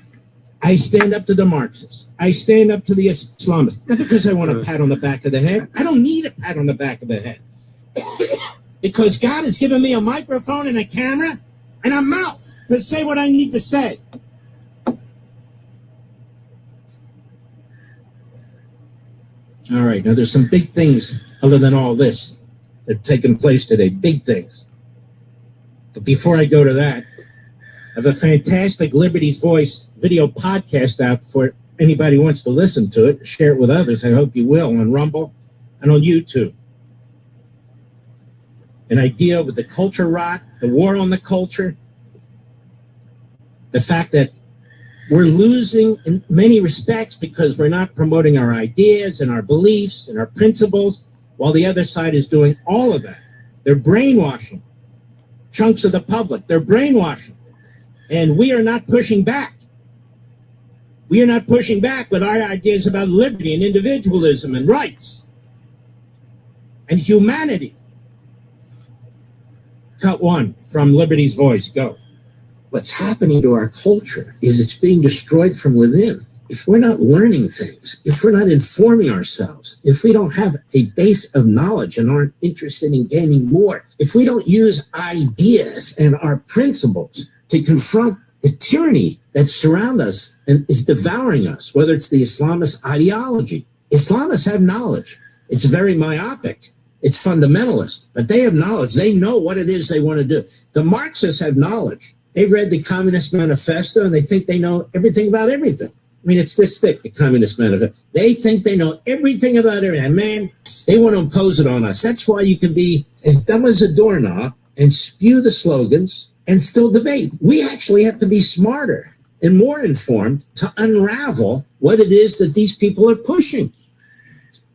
I stand up to the Marxists. I stand up to the Islamists. Not because I want a pat on the back of the head. I don't need a pat on the back of the head. because God has given me a microphone and a camera and a mouth to say what I need to say. All right, now there's some big things other than all this that have taken place today, big things. But before I go to that, I have a fantastic Liberty's Voice video podcast out for anybody who wants to listen to it. Share it with others. I hope you will on Rumble and on YouTube. An idea with the culture rot, the war on the culture, the fact that we're losing in many respects because we're not promoting our ideas and our beliefs and our principles, while the other side is doing all of that. They're brainwashing chunks of the public. They're brainwashing. And we are not pushing back. We are not pushing back with our ideas about liberty and individualism and rights and humanity. Cut one from Liberty's Voice. Go. What's happening to our culture is it's being destroyed from within. If we're not learning things, if we're not informing ourselves, if we don't have a base of knowledge and aren't interested in gaining more, if we don't use ideas and our principles to confront the tyranny that surrounds us and is devouring us, whether it's the Islamist ideology. Islamists have knowledge. It's very myopic. It's fundamentalist, but they have knowledge. They know what it is they want to do. The Marxists have knowledge. They've read the Communist Manifesto and they think they know everything about everything. I mean, it's this thick, the Communist Manifesto. They think they know everything about everything. And man, they want to impose it on us. That's why you can be as dumb as a doorknob and spew the slogans and still debate. We actually have to be smarter and more informed to unravel what it is that these people are pushing.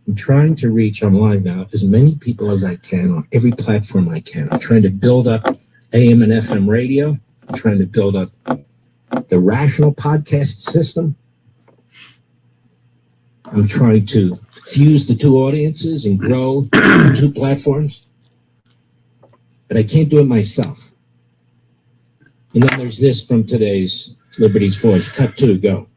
I'm trying to reach online now as many people as I can on every platform I can. I'm trying to build up AM and FM radio. I'm trying to build up the Rational podcast system. I'm trying to fuse the two audiences and grow two platforms. But I can't do it myself. And then there's this from today's Liberty's Voice. Cut two, go.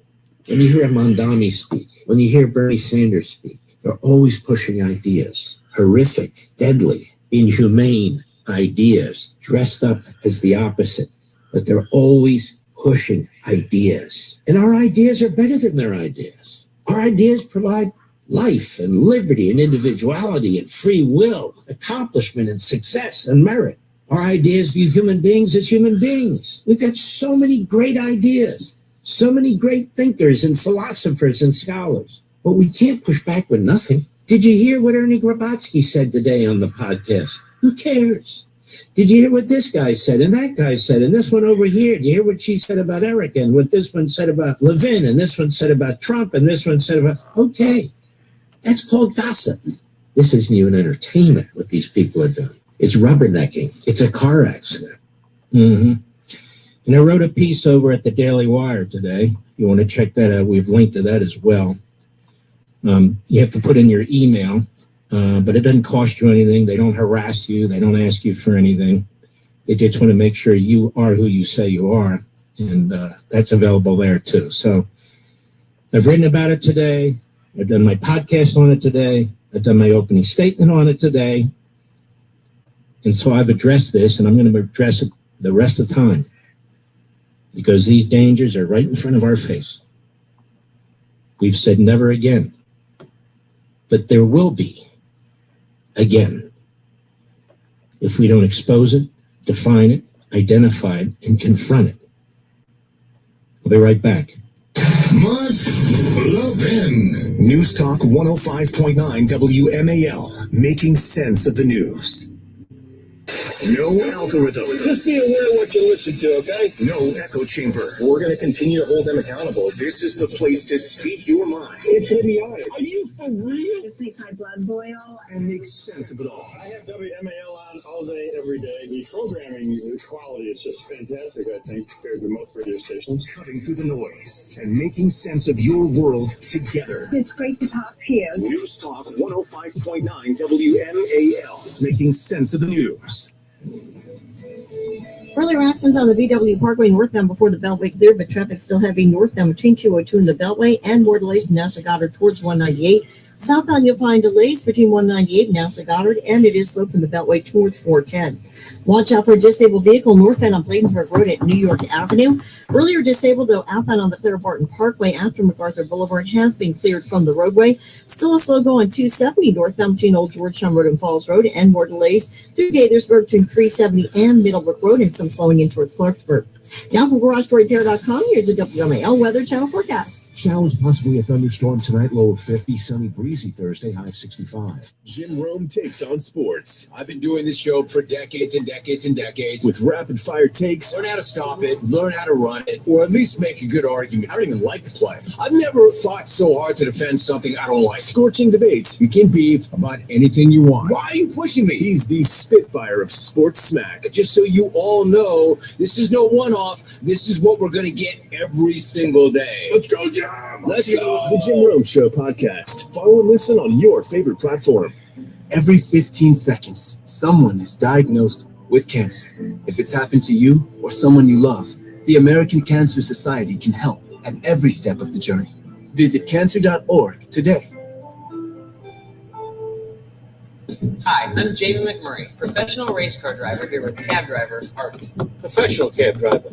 When you hear Mondami speak, when you hear Bernie Sanders speak, they're always pushing ideas, horrific, deadly, inhumane ideas, dressed up as the opposite. But they're always pushing ideas. And our ideas are better than their ideas. Our ideas provide life and liberty and individuality and free will, accomplishment and success and merit. Our ideas view human beings as human beings. We've got so many great ideas, so many great thinkers and philosophers and scholars. But we can't push back with nothing. Did you hear what Ernie Grabatsky said today on the podcast? Who cares? Did you hear what this guy said and that guy said and this one over here? Did you hear what she said about Eric and what this one said about Levin and this one said about Trump and this one said about... Okay, that's called gossip. This isn't even entertainment, what these people are doing. It's rubbernecking. It's a car accident. And I wrote a piece over at the Daily Wire today. If you want to check that out, we've linked to that as well. You have to put in your email, but it doesn't cost you anything. They don't harass you. They don't ask you for anything. They just want to make sure you are who you say you are. And that's available there too. So I've written about it today. I've done my podcast on it today. I've done my opening statement on it today. And so I've addressed this, and I'm going to address it the rest of the time because these dangers are right in front of our face. We've said never again, but there will be again if we don't expose it, define it, identify it, and confront it. I'll be right back. Mark Levin. News Talk 105.9 WMAL, making sense of the news. No algorithm. Just be aware of what you listen to, okay? No echo chamber. We're going to continue to hold them accountable. This is the place to speak your mind. It's going to be honest. Are you for real? Just makes my blood boil. And make sense of it all. I have WMAL on all day, every day. The programming quality is just fantastic, I think, compared to most radio stations. Cutting through the noise and making sense of your world together. It's great to talk to you. News Talk 105.9 WMAL, making sense of the news. Earlier accidents on the BW Parkway northbound before the Beltway cleared, but traffic still heavy northbound between 202 and the Beltway, and more delays from Nassau Goddard towards 198. Southbound, you'll find delays between 198 and NASA Goddard, and it is slow from the Beltway towards 410. Watch out for a disabled vehicle northbound on Bladensburg Road at New York Avenue. Earlier disabled, though, outbound on the Clear Barton Parkway after MacArthur Boulevard has been cleared from the roadway. Still a slow go on 270 northbound between Old Georgetown Road and Falls Road, and more delays through Gaithersburg between 370 and Middlebrook Road, and some slowing in towards Clarksburg. Now from GarageDoorRepair.com, here's a WMAL weather channel forecast. Showers, possibly a thunderstorm tonight, low of 50, sunny, breezy Thursday, high of 65. Jim Rome takes on sports. I've been doing this show for decades and decades and decades. With rapid fire takes. Learn how to stop it, learn how to run it, or at least make a good argument. I don't even like the play. I've never fought so hard to defend something I don't like. Scorching debates. You can beef about anything you want. Why are you pushing me? He's the spitfire of sports smack. Just so you all know, this is no one-off. This is what we're going to get every single day. Let's go, Jim! Let's go! The Jim Rome Show podcast. Follow and listen on your favorite platform. Every 15 seconds, someone is diagnosed with cancer. If it's happened to you or someone you love, the American Cancer Society can help at every step of the journey. Visit cancer.org today. Hi, I'm Jamie McMurray, professional race car driver here with cab driver Artie. Professional cab driver.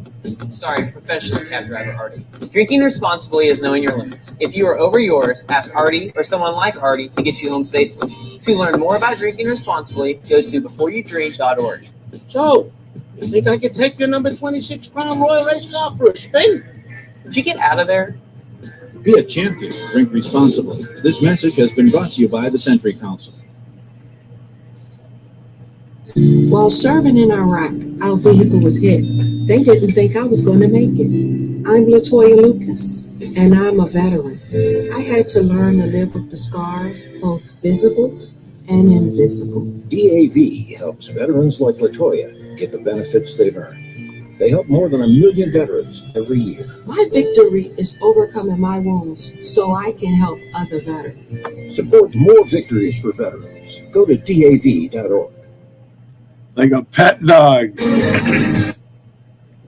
Sorry, professional cab driver Artie. Drinking responsibly is knowing your limits. If you are over yours, ask Artie or someone like Artie to get you home safely. To learn more about drinking responsibly, go to beforeyoudrink.org. So, you think I could take your number 26 Crown Royal race car for a spin? Did you get out of there? Be a champion. Drink responsibly. This message has been brought to you by the Century Council. While serving in Iraq, our vehicle was hit. They didn't think I was going to make it. I'm LaToya Lucas, and I'm a veteran. I had to learn to live with the scars, both visible and invisible. DAV helps veterans like LaToya get the benefits they've earned. They help more than 1 million veterans every year. My victory is overcoming my wounds so I can help other veterans. Support more victories for veterans. Go to DAV.org. Like a pet dog.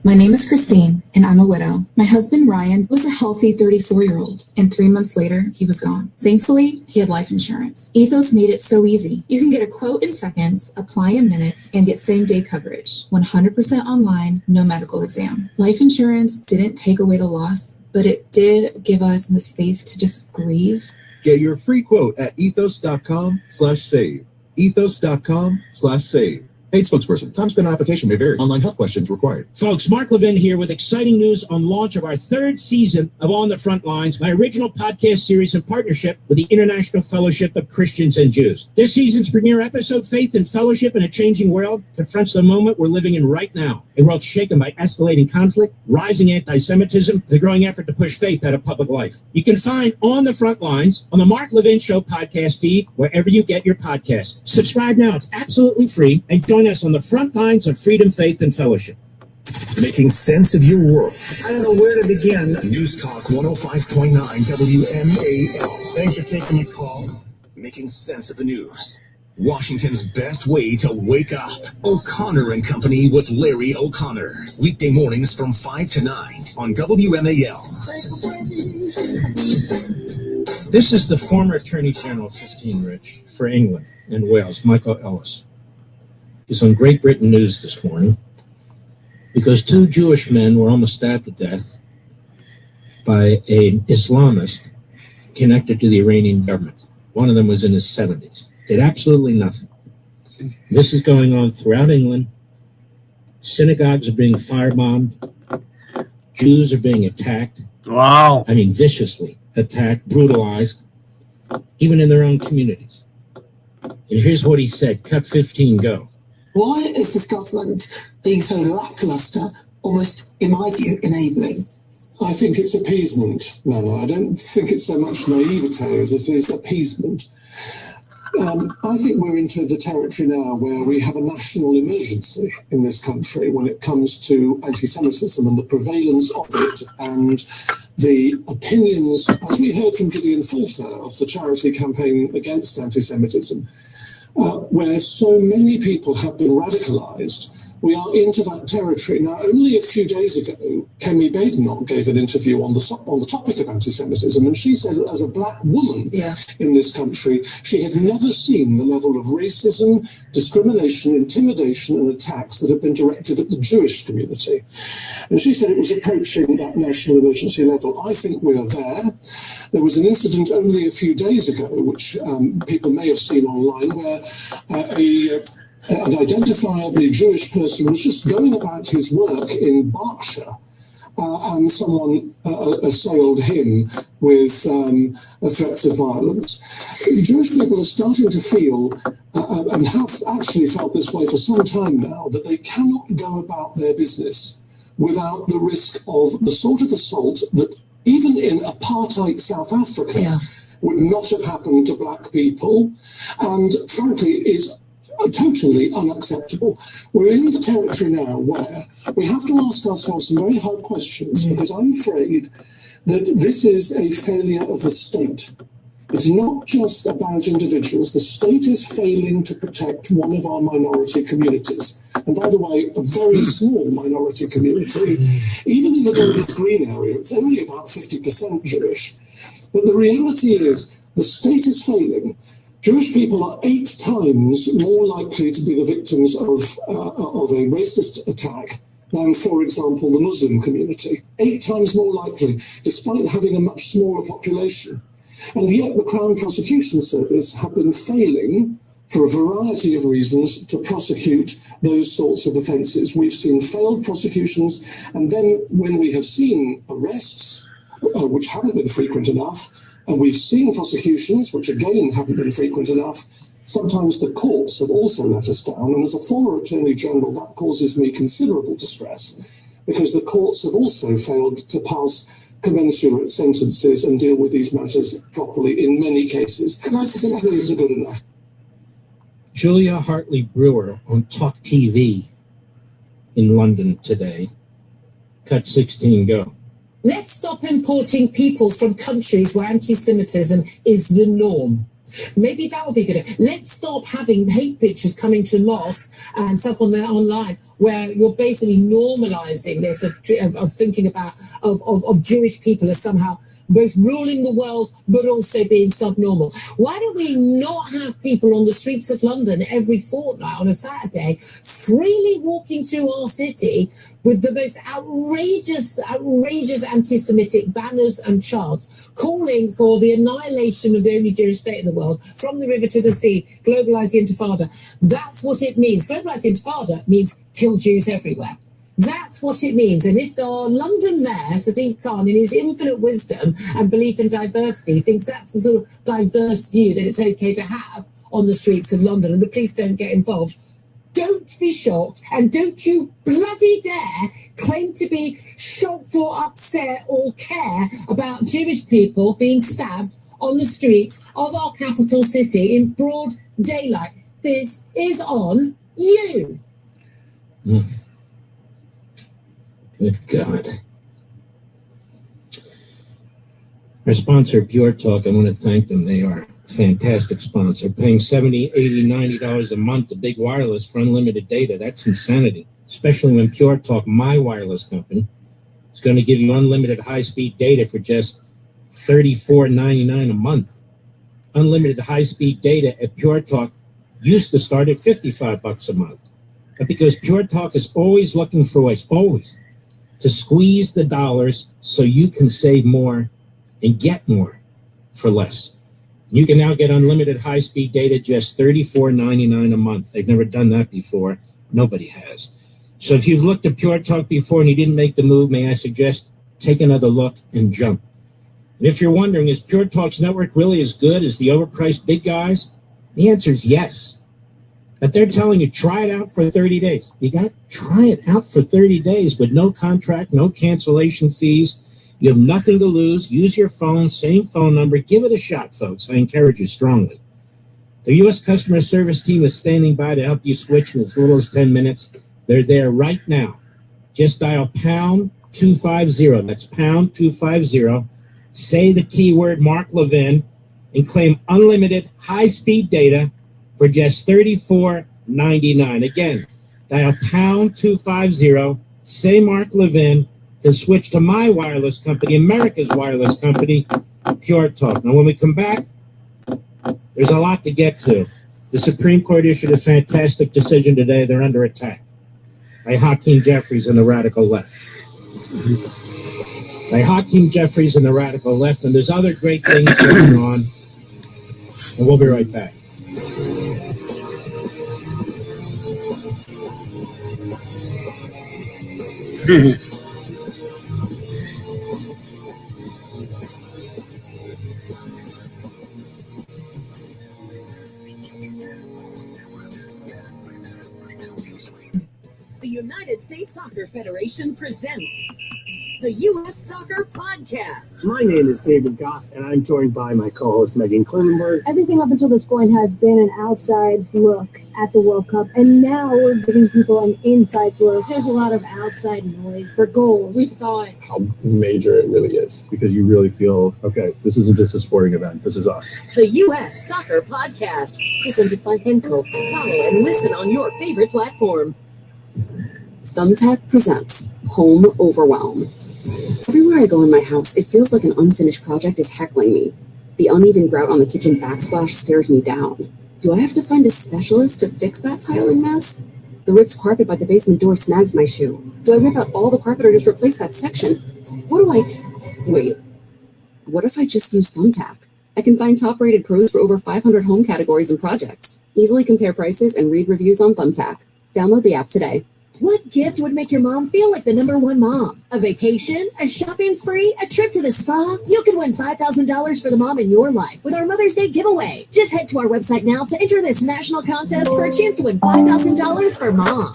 My name is Christine, and I'm a widow. My husband, Ryan, was a healthy 34-year-old, and 3 months later, he was gone. Thankfully, he had life insurance. Ethos made it so easy. You can get a quote in seconds, apply in minutes, and get same-day coverage. 100% online, no medical exam. Life insurance didn't take away the loss, but it did give us the space to just grieve. Get your free quote at ethos.com/save. Ethos.com/save. Paid spokesperson. Time spent on application may vary. Online health questions required. Folks, Mark Levin here with exciting news on launch of our 3rd season of On the Front Lines, my original podcast series in partnership with the International Fellowship of Christians and Jews. This season's premiere episode, Faith and Fellowship in a Changing World, confronts the moment we're living in right now. A world shaken by escalating conflict, rising anti-Semitism, and the growing effort to push faith out of public life. You can find On the Front Lines on the Mark Levin Show podcast feed, wherever you get your podcasts. Subscribe now. It's absolutely free. And join us on the front lines of freedom, faith, and fellowship. Making sense of your world. I don't know where to begin. News Talk 105.9 WMAL. Thanks for taking my call. Making sense of the news. Washington's best way to wake up. O'Connor and Company with Larry O'Connor. Weekday mornings from 5 to 9 on WMAL. This is the former Attorney General of 15 Rich for England and Wales, Michael Ellis. He's on Great Britain News this morning because 2 Jewish men were almost stabbed to death by an Islamist connected to the Iranian government. One of them was in his 70s. Did absolutely nothing. This is going on throughout England. Synagogues are being firebombed. Jews are being attacked. Wow. I mean, viciously attacked, brutalized, even in their own communities. And here's what he said. Cut 15, go. Why is this government being so lackluster, almost, in my view, enabling? I think it's appeasement, Nana. I don't think it's so much naivete as it is appeasement. I think we're into the territory now where we have a national emergency in this country when it comes to anti-Semitism and the prevalence of it and the opinions, as we heard from Gideon Fulter of the charity campaign against anti-Semitism, where so many people have been radicalized we are into that territory. Now, only a few days ago, Kemi Badenoch gave an interview on the topic of anti-Semitism, and she said that as a black woman in this country, she had never seen the level of racism, discrimination, intimidation, and attacks that have been directed at the Jewish community. And she said it was approaching that national emergency level. I think we are there. There was an incident only a few days ago, which people may have seen online, where an identifiably Jewish person was just going about his work in Berkshire, and someone assailed him with threats of violence. Jewish people are starting to feel, and have actually felt this way for some time now, that they cannot go about their business without the risk of the sort of assault that even in apartheid South Africa would not have happened to black people, and frankly is totally unacceptable. We're in the territory now where we have to ask ourselves some very hard questions, because I'm afraid that this is a failure of the state. It's not just about individuals. The state is failing to protect one of our minority communities. And by the way, a very small minority community. Even in the Golders Green area, it's only about 50% Jewish. But the reality is the state is failing. Jewish people are 8 times more likely to be the victims of a racist attack than, for example, the Muslim community. 8 times more likely, despite having a much smaller population. And yet the Crown Prosecution Service have been failing, for a variety of reasons, to prosecute those sorts of offences. We've seen failed prosecutions, and then when we have seen arrests, which haven't been frequent enough, and we've seen prosecutions, which again haven't been frequent enough, sometimes the courts have also let us down. And as a former Attorney General, that causes me considerable distress, because the courts have also failed to pass commensurate sentences and deal with these matters properly in many cases. Simply isn't good enough. Julia Hartley Brewer on Talk TV in London today. Cut 16, go. Let's stop importing people from countries where anti-Semitism is the norm. Maybe that would be good. Let's stop having hate pictures coming to mosques and stuff on there online where you're basically normalizing this of thinking about of Jewish people as somehow both ruling the world but also being subnormal. Why do we not have people on the streets of London every fortnight on a Saturday freely walking through our city with the most outrageous anti-Semitic banners and charts calling for the annihilation of the only Jewish state in the world, from the river to the sea, globalize the Intifada? That's what it means. Globalize the Intifada means kill Jews everywhere. That's what it means. And if our London Mayor, Sadiq Khan, in his infinite wisdom and belief in diversity, thinks that's the sort of diverse view that it's okay to have on the streets of London and the police don't get involved, don't be shocked, and don't you bloody dare claim to be shocked or upset or care about Jewish people being stabbed on the streets of our capital city in broad daylight. This is on you. Good God. Our sponsor, Pure Talk, I want to thank them. They are a fantastic sponsor. Paying $70, $80, $90 a month to Big Wireless for unlimited data. That's insanity, especially when Pure Talk, my wireless company, is going to give you unlimited high-speed data for just $34.99 a month. Unlimited high-speed data at Pure Talk used to start at $55 a month. But because Pure Talk is always looking for ways, always, to squeeze the dollars so you can save more and get more for less. You can now get unlimited high-speed data just $34.99 a month. They've never done that before. Nobody has. So if you've looked at Pure Talk before and you didn't make the move, may I suggest take another look and jump. And if you're wondering, is Pure Talk's network really as good as the overpriced big guys? The answer is yes. But they're telling you, try it out for 30 days. You got to try it out for 30 days with no contract, no cancellation fees. You have nothing to lose. Use your phone, same phone number. Give it a shot, folks. I encourage you strongly. The U.S. customer service team is standing by to help you switch in as little as 10 minutes. They're there right now. Just dial pound 250. That's pound 250. Say the keyword Mark Levin and claim unlimited high-speed data for just $34.99. Again, dial pound 250, say Mark Levin, to switch to my wireless company, America's wireless company, Pure Talk. Now, when we come back, there's a lot to get to. The Supreme Court issued a fantastic decision today. They're under attack by Hakeem Jeffries and the radical left. And there's other great things going on. And we'll be right back. The United States Soccer Federation presents the U.S. Soccer Podcast. My name is David Goss, and I'm joined by my co-host Megan Klinenberg. Everything up until this point has been an outside look at the World Cup, and now we're giving people an inside look. There's a lot of outside noise for goals. We thought How major it really is, because you really feel, okay, this isn't just a sporting event, this is us. The U.S. Soccer Podcast, presented by Henco. Follow and listen on your favorite platform. Thumbtack presents Home Overwhelm. Everywhere I go in my house, it feels like an unfinished project is heckling me. The uneven grout on the kitchen backsplash stares me down. Do I have to find a specialist to fix that tiling mess? The ripped carpet by the basement door snags my shoe. Do I rip out all the carpet or just replace that section? Wait, what if I just use Thumbtack? I can find top-rated pros for over 500 home categories and projects. Easily compare prices and read reviews on Thumbtack. Download the app today. What gift would make your mom feel like the #1 mom? A vacation? A shopping spree? A trip to the spa? You could win $5,000 for the mom in your life with our Mother's Day giveaway. Just head to our website now to enter this national contest for a chance to win $5,000 for mom.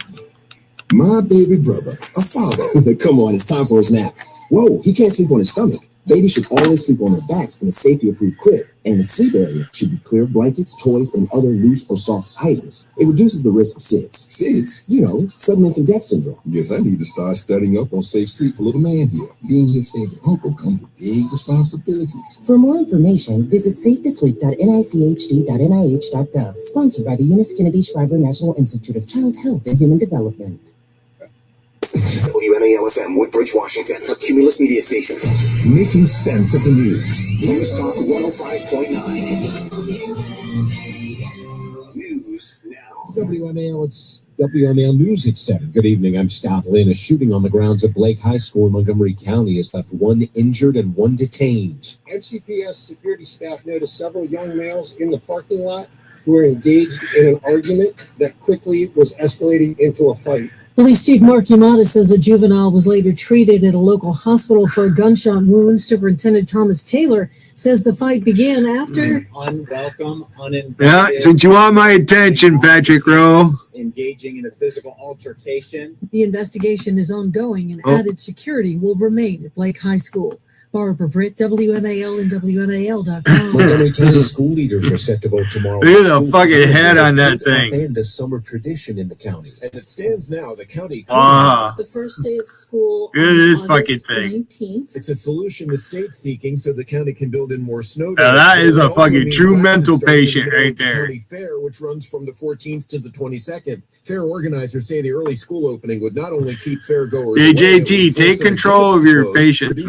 My baby brother, a father. Come on, it's time for his nap. Whoa, he can't sleep on his stomach. Babies should always sleep on their backs in a safety-approved crib, and the sleep area should be clear of blankets, toys, and other loose or soft items. It reduces the risk of SIDS. SIDS? You know, sudden infant death syndrome. Guess I need to start studying up on safe sleep for little man here. Being his favorite uncle comes with big responsibilities. For more information, visit safetosleep.nichd.nih.gov. Sponsored by the Eunice Kennedy Shriver National Institute of Child Health and Human Development. WMAL-FM, Woodbridge, Washington, a Cumulus media station. Making sense of the news. News Talk 105.9. News now. WMAL, it's WMAL News at 7. Good evening, I'm Scott Lynn. A shooting on the grounds of Blake High School in Montgomery County has left one injured and one detained. MCPS security staff noticed several young males in the parking lot who were engaged in an argument that quickly was escalating into a fight. Police Chief Mark Yamada says a juvenile was later treated at a local hospital for a gunshot wound. Superintendent Thomas Taylor says the fight began after Unwelcome, uninvited. Yeah, since you want my attention, Patrick Rowe. Engaging in a physical altercation. the investigation is ongoing and added security will remain at Blake High School. Barbara Britt, WMAL and WMAL.com. Montgomery County school leaders are set to vote tomorrow. Look at the fucking head on that thing. And a summer tradition in the county. As it stands now, the county The first day of school Look at this fucking thing. 19th. It's a solution the state's seeking so the county can build in more snow. Now that is a fucking true mental patient right there. County Fair, which runs from the 14th to the 22nd. Fair organizers say the early school opening would not only keep fair goers. Hey, JT, take control of your patients.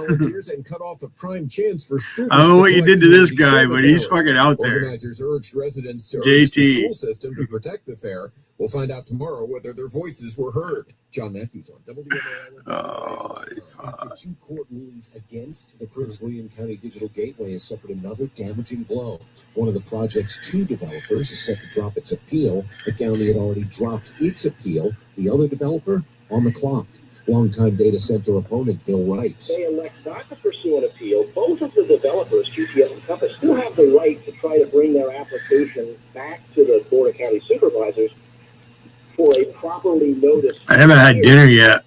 Volunteers and cut off a prime chance for students. I don't know what you did to this guy, but he's fucking out there. Organizers urged residents to urge JT. the school system to protect the fair. We'll find out tomorrow whether their voices were heard. John Matthews on WMAL. After two court rulings against the Prince William County Digital Gateway has suffered another damaging blow. One of the project's two developers is set to drop its appeal. The county had already dropped its appeal. The other developer on the clock. Longtime data center opponent Bill Wright. They elect not to pursue an appeal. Both of the developers, QTS and Compass, still have the right to try to bring their application back to the Board of County Supervisors for a properly noticed. I haven't had dinner yet.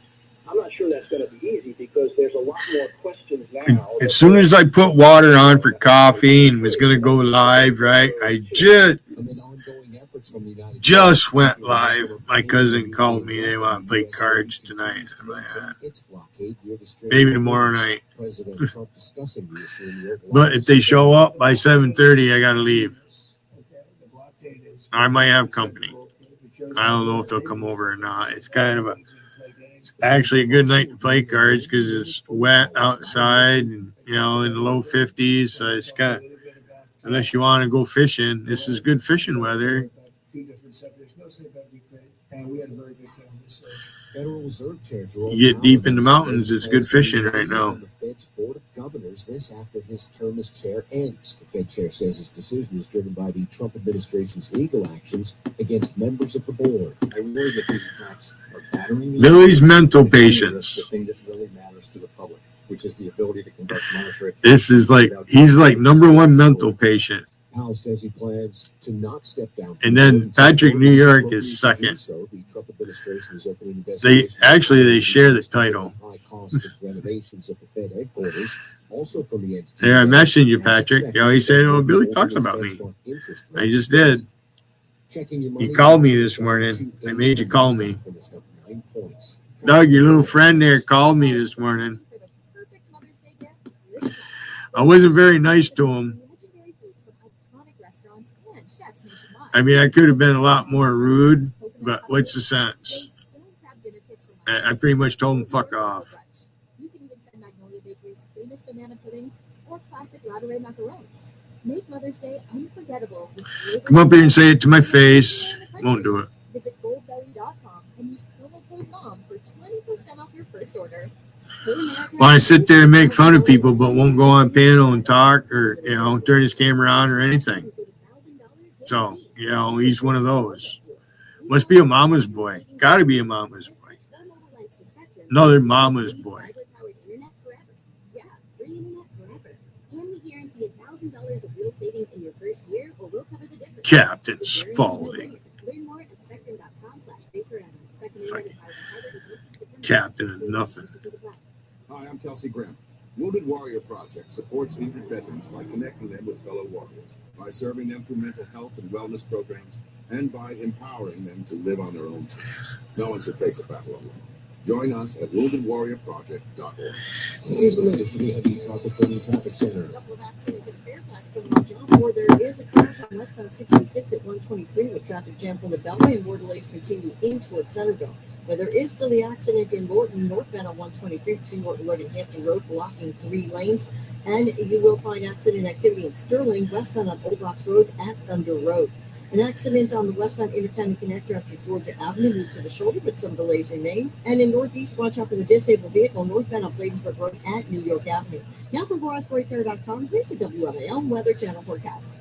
I'm not sure that's going to be easy because there's a lot more questions now. As soon as I put water on for coffee and was going to go live, right, I just went live. My cousin called me. They want to play cards tonight. I'm like, maybe tomorrow night. But if they show up by 7:30, I got to leave. I might have company. I don't know if they'll come over or not. It's kind of actually a good night to play cards because it's wet outside and, in the low 50s. So it's kind of, unless you want to go fishing, this is good fishing weather. Federal Reserve Chair Jerome You get Powell deep in the mountains, it's good fishing right on now. The Fed's Board of Governors, this after his term as chair ends. The Fed chair says his decision is driven by the Trump administration's legal actions against members of the board. I worry that these attacks are battering Billy's mental patients. the thing that really matters to the public, which is the ability to conduct monetary. This is he's like number one mental patient. Powell says he plans to not step down. And then Patrick New York is second. The Trump administration is opening They share the title. High cost of renovations at the Fed headquarters, also from the entity. There, I mentioned you, Patrick. He said, Billy talks about me. I just did. You called me this morning. I made you call me. Doug, your little friend there, called me this morning. I wasn't very nice to him. I mean, I could have been a lot more rude, but what's the sense? I pretty much told him, fuck off. You can even send Magnolia Bakery's famous banana pudding or classic Ladurée macarons. Make Mother's Day unforgettable. Come up here and say it to my face. Won't do it. Visit goldbelly.com and use promo code MOM for 20% off your first order. Well, I sit there and make fun of people, but won't go on panel and talk or, turn his camera on or anything. So, he's one of those. Must be a mama's boy. Gotta be a mama's boy. Another mama's boy. Captain Spaulding. Captain of nothing. Hi, I'm Kelsey Graham. Wounded Warrior Project supports injured veterans by connecting them with fellow warriors, by serving them through mental health and wellness programs, and by empowering them to live on their own terms. No one should face a battle alone. Join us at woundedwarriorproject.org. Here's the latest from the Heavy Carpet Traffic Center. A couple of accidents in Fairfax from the jump where there is a crash on westbound 66 at 123 with traffic jam from the Beltway and more delays continue in towards Centerville. Where there is still the accident in Lorton, northbound on 123 between Lorton Road and Hampton Road, blocking 3 lanes. And you will find accident activity in Sterling, westbound on Old Docks Road at Thunder Road. An accident on the westbound Intercounty Connector after Georgia Avenue moved to the shoulder, but some delays remain. And in Northeast, watch out for the disabled vehicle northbound on Bladensburg Road at New York Avenue. Now from BroadwayFair.com, here's the WMAL Weather Channel forecast.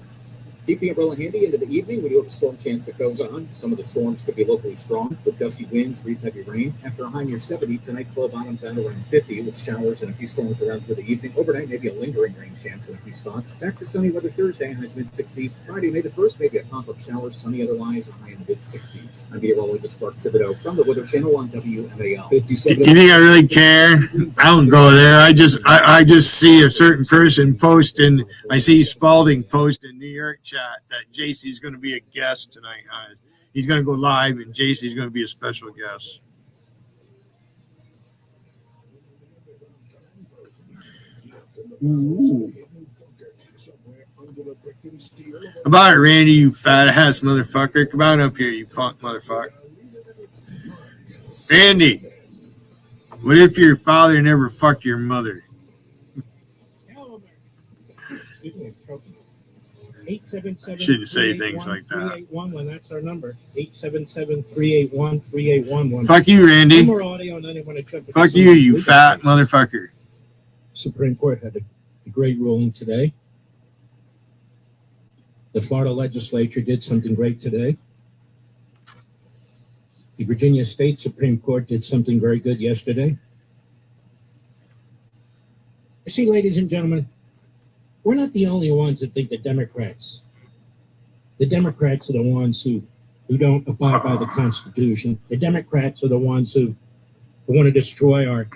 Keeping umbrella handy into the evening, we do have a storm chance that goes on. Some of the storms could be locally strong with gusty winds, brief heavy rain. After a high near 70, tonight's low bottoms out around 50 with showers and a few storms around through the evening. Overnight, maybe a lingering rain chance in a few spots. Back to sunny weather Thursday, highs mid-60s. Friday, May the 1st, maybe a pop-up shower, sunny otherwise, a high in the mid-60s. I'm meteorologist Spark Thibodeau from the Weather Channel on WMAL. You think I really care? I don't go there. I just see a certain person posting. I see Spaulding post in New York chat that JC's going to be a guest tonight. He's going to go live, and JC's going to be a special guest. Ooh. How about it, Randy, you fat ass motherfucker? Come on up here, you punk motherfucker. Randy, what if your father never fucked your mother? 877 Shouldn't say things like that. 3811, that's our number. 877-381-3811. Fuck you, Randy. No more audio, and then I want to check. Fuck you, you fat motherfucker. Supreme Court had a great ruling today. The Florida legislature did something great today. The Virginia State Supreme Court did something very good yesterday. You see, ladies and gentlemen, we're not the only ones that think the Democrats are the ones who don't abide by the Constitution. The Democrats are the ones who want to destroy our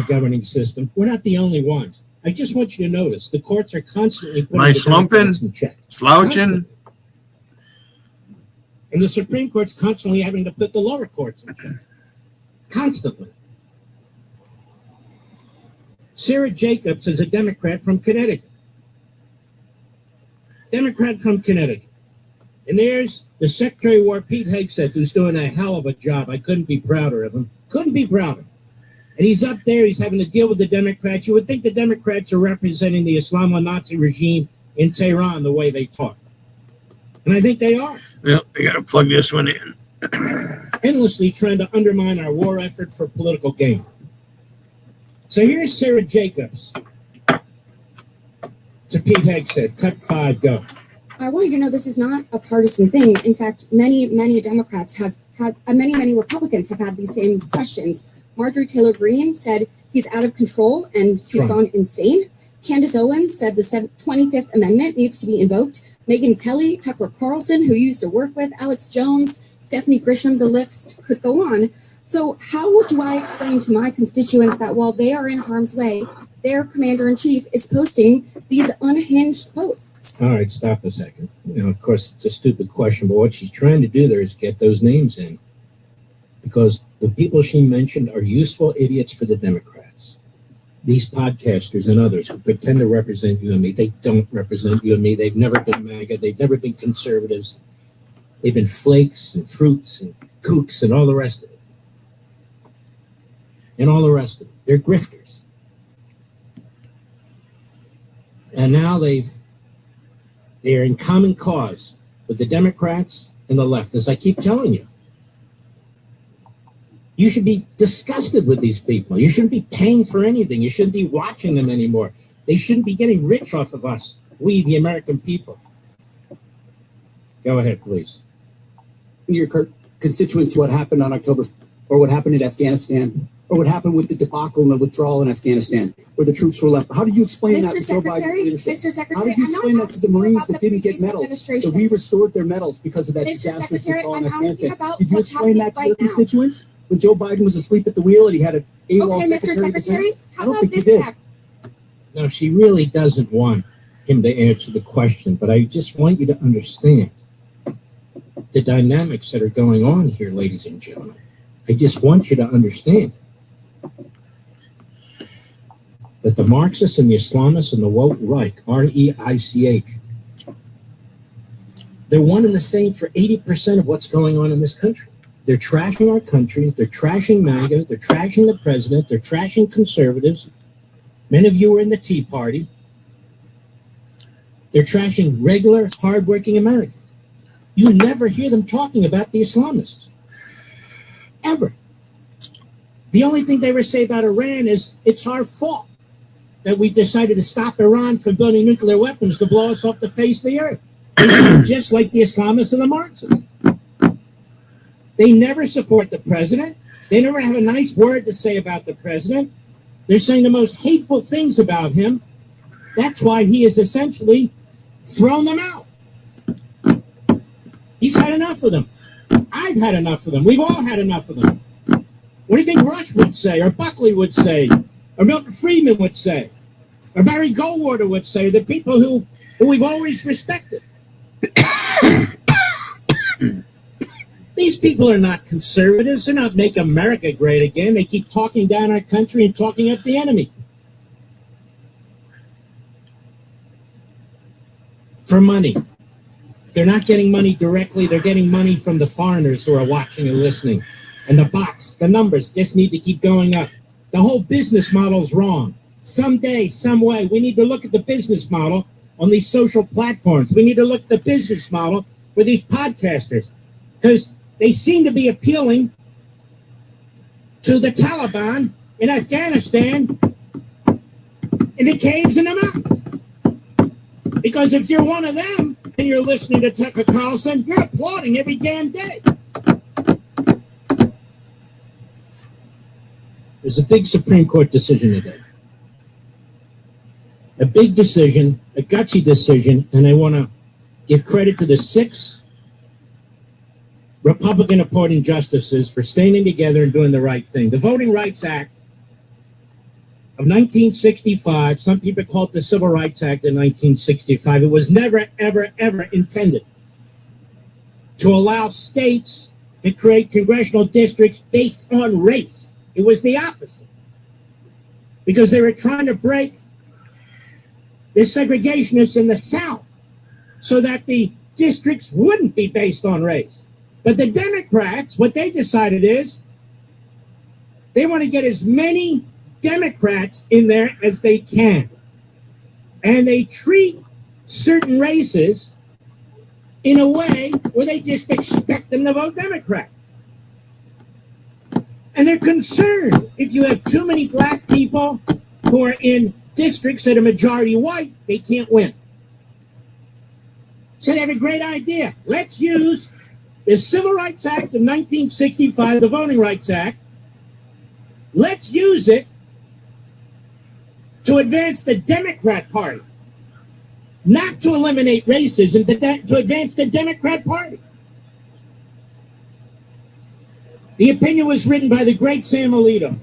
governing system. We're not the only ones. I just want you to notice the courts are constantly putting Am I the slumping? Democrats in check. Slouching? Constantly. And the Supreme Court's constantly having to put the lower courts in check. Constantly. Sarah Jacobs is a Democrat from Connecticut. Democrat from Connecticut. And there's the Secretary of War, Pete Hegseth, who's doing a hell of a job. I couldn't be prouder of him. Couldn't be prouder. And he's up there. He's having to deal with the Democrats. You would think the Democrats are representing the Islamo-Nazi regime in Tehran the way they talk. And I think they are. Well, we got to plug this one in. Endlessly trying to undermine our war effort for political gain. So here's Sarah Jacobs to Pete Hegseth. Cut 5, go. I want you to know this is not a partisan thing. In fact, many Democrats have had, many Republicans have had these same questions. Marjorie Taylor Greene said he's out of control and he's gone insane. Candace Owens said the 25th Amendment needs to be invoked. Megyn Kelly, Tucker Carlson, who you used to work with, Alex Jones, Stephanie Grisham, the list could go on. So how do I explain to my constituents that while they are in harm's way, their commander-in-chief is posting these unhinged posts? All right, stop a second. Of course, it's a stupid question, but what she's trying to do there is get those names in. Because the people she mentioned are useful idiots for the Democrats. These podcasters and others who pretend to represent you and me, they don't represent you and me. They've never been MAGA. They've never been conservatives. They've been flakes and fruits and kooks and all the rest of it. And all the rest of it. They're grifters. And now they're in common cause with the Democrats and the left, as I keep telling you. You should be disgusted with these people. You shouldn't be paying for anything. You shouldn't be watching them anymore. They shouldn't be getting rich off of us, we, the American people. Go ahead, please. Your constituents, what happened on October, or what happened in Afghanistan, or what happened with the debacle and the withdrawal in Afghanistan, where the troops were left. How did you explain that to Joe Biden's leadership? Mr. Secretary, how did you explain that to the Marines that didn't get medals? That we restored their medals because of that disastrous withdrawal in Afghanistan. Did you explain that to your constituents when Joe Biden was asleep at the wheel and he had an AWOL Secretary of Defense? I don't think he did. No, she really doesn't want him to answer the question, but I just want you to understand the dynamics that are going on here, ladies and gentlemen. I just want you to understand that the Marxists and the Islamists and the woke Reich, R-E-I-C-H, they're one and the same for 80% of what's going on in this country. They're trashing our country. They're trashing MAGA. They're trashing the president. They're trashing conservatives. Many of you are in the Tea Party. They're trashing regular, hardworking Americans. You never hear them talking about the Islamists. Ever. The only thing they ever say about Iran is it's our fault that we decided to stop Iran from building nuclear weapons to blow us off the face of the earth. Just like the Islamists and the Marxists. They never support the president. They never have a nice word to say about the president. They're saying the most hateful things about him. That's why he has essentially thrown them out. He's had enough of them. I've had enough of them. We've all had enough of them. What do you think Rush would say, or Buckley would say, or Milton Friedman would say, or Barry Goldwater would say, the people who we've always respected? These people are not conservatives. They're not Make America Great Again. They keep talking down our country and talking up the enemy. For money. They're not getting money directly. They're getting money from the foreigners who are watching and listening. And the bots, the numbers just need to keep going up. The whole business model is wrong. Someday, some way, we need to look at the business model on these social platforms. We need to look at the business model for these podcasters. Because they seem to be appealing to the Taliban in Afghanistan in the caves and the mountains. Because if you're one of them and you're listening to Tucker Carlson, you're applauding every damn day. There's a big Supreme Court decision today. A big decision, a gutsy decision, and I want to give credit to the 6 Republican appointing justices for standing together and doing the right thing. The Voting Rights Act of 1965, some people call it the Civil Rights Act of 1965. It was never, ever, ever intended to allow states to create congressional districts based on race. It was the opposite. Because they were trying to break the segregationists in the South so that the districts wouldn't be based on race. But the Democrats, what they decided is they want to get as many Democrats in there as they can. And they treat certain races in a way where they just expect them to vote Democrat. And they're concerned if you have too many black people who are in districts that are majority white, they can't win. So they have a great idea. Let's use the Civil Rights Act of 1965, the Voting Rights Act. Let's use it to advance the Democrat Party, not to eliminate racism, to advance the Democrat Party. The opinion was written by the great Sam Alito,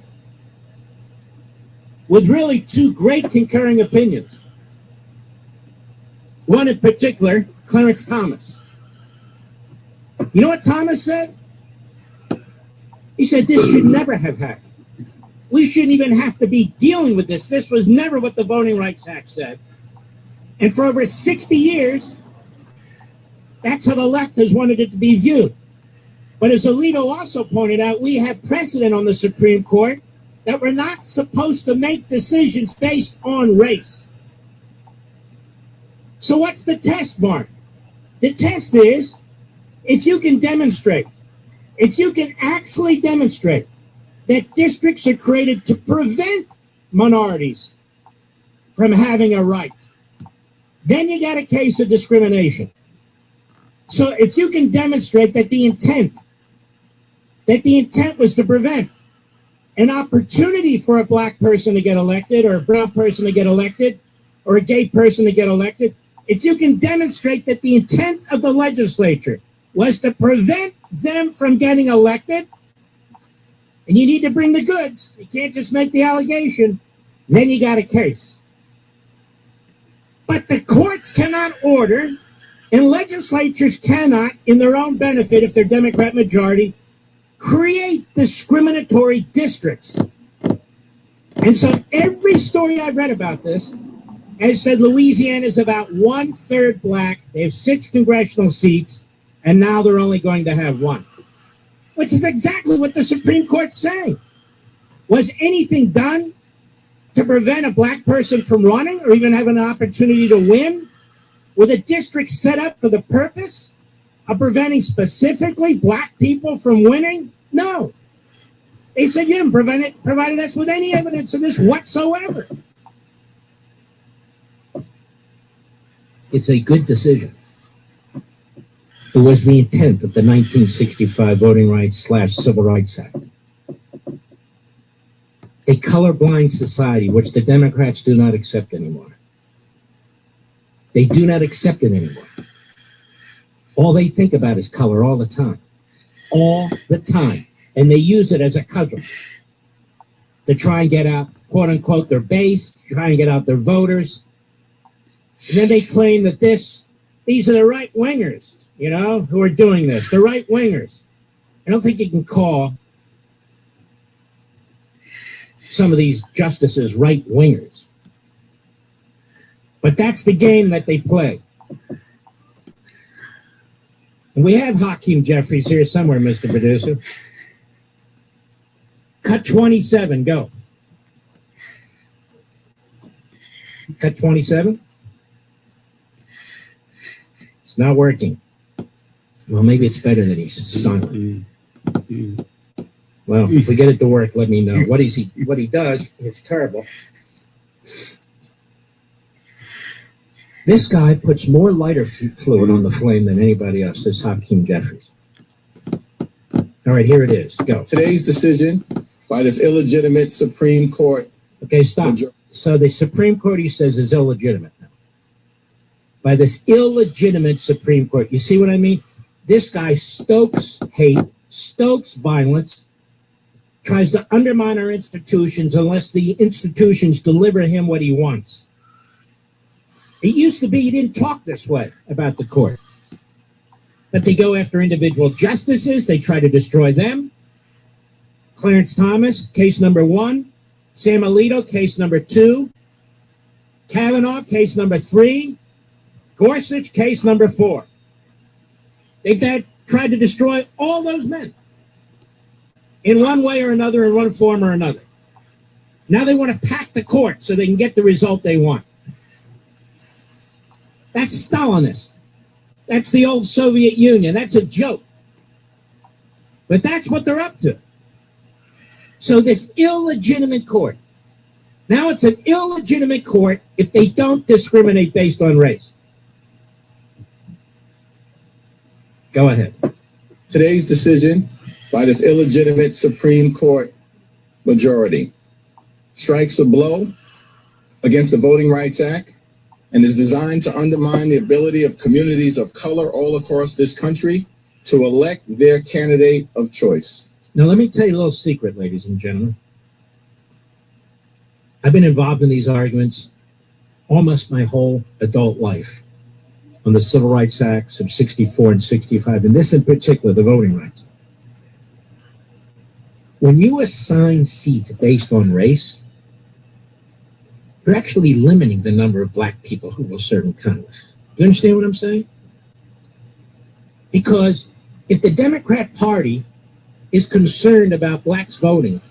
with really two great concurring opinions. One in particular, Clarence Thomas. You know what Thomas said? He said this should never have happened. We shouldn't even have to be dealing with this. This was never what the Voting Rights Act said. And for over 60 years, that's how the left has wanted it to be viewed. But as Alito also pointed out, we have precedent on the Supreme Court that we're not supposed to make decisions based on race. So what's the test, Mark? The test is if you can actually demonstrate that districts are created to prevent minorities from having a right, then you got a case of discrimination. So if you can demonstrate that the intent was to prevent an opportunity for a black person to get elected, or a brown person to get elected, or a gay person to get elected, if you can demonstrate that the intent of the legislature was to prevent them from getting elected, and you need to bring the goods, you can't just make the allegation, then you got a case. But the courts cannot order, and legislatures cannot, in their own benefit, if they're Democrat majority, create discriminatory districts. And so every story I've read about this has said Louisiana is about 1/3 black. They have 6 congressional seats, and now they're only going to have 1, which is exactly what the Supreme Court's saying. Was anything done to prevent a black person from running or even having an opportunity to win? Were the districts set up for the purpose of preventing specifically black people from winning? No. They said you didn't provided us with any evidence of this whatsoever. It's a good decision. It was the intent of the 1965 Voting Rights / Civil Rights Act. A colorblind society, which the Democrats do not accept anymore. They do not accept it anymore. All they think about is color all the time. All the time. And they use it as a cudgel to try and get out, quote unquote, their base, to try and get out their voters. And then they claim that these are the right wingers, who are doing this. The right wingers. I don't think you can call some of these justices right wingers. But that's the game that they play. And we have Hakeem Jeffries here somewhere, Mr. Producer. Cut 27, go. Cut 27. It's not working. Well, maybe it's better that he's silent. Well, if we get it to work, let me know. What he does is terrible. This guy puts more lighter fluid on the flame than anybody else. This is Hakeem Jeffries. All right, here it is. Go. Today's decision by this illegitimate Supreme Court. Okay, stop. So the Supreme Court, he says, is illegitimate now. By this illegitimate Supreme Court. You see what I mean? This guy stokes hate, stokes violence, tries to undermine our institutions unless the institutions deliver him what he wants. It used to be he didn't talk this way about the court. But they go after individual justices. They try to destroy them. Clarence Thomas, case number 1. Sam Alito, case number 2. Kavanaugh, case number 3. Gorsuch, case number 4. They've tried to destroy all those men in one way or another, in one form or another. Now they want to pack the court so they can get the result they want. That's Stalinist. That's the old Soviet Union. That's a joke. But that's what they're up to. So this illegitimate court. Now it's an illegitimate court if they don't discriminate based on race. Go ahead. Today's decision by this illegitimate Supreme Court majority strikes a blow against the Voting Rights Act and is designed to undermine the ability of communities of color all across this country to elect their candidate of choice. Now, let me tell you a little secret, ladies and gentlemen. I've been involved in these arguments almost my whole adult life on the Civil Rights Acts of 64 and 65, and this in particular, the voting rights. When you assign seats based on race, you're actually limiting the number of black people who will serve in Congress. Do you understand what I'm saying? Because if the Democrat Party is concerned about blacks voting,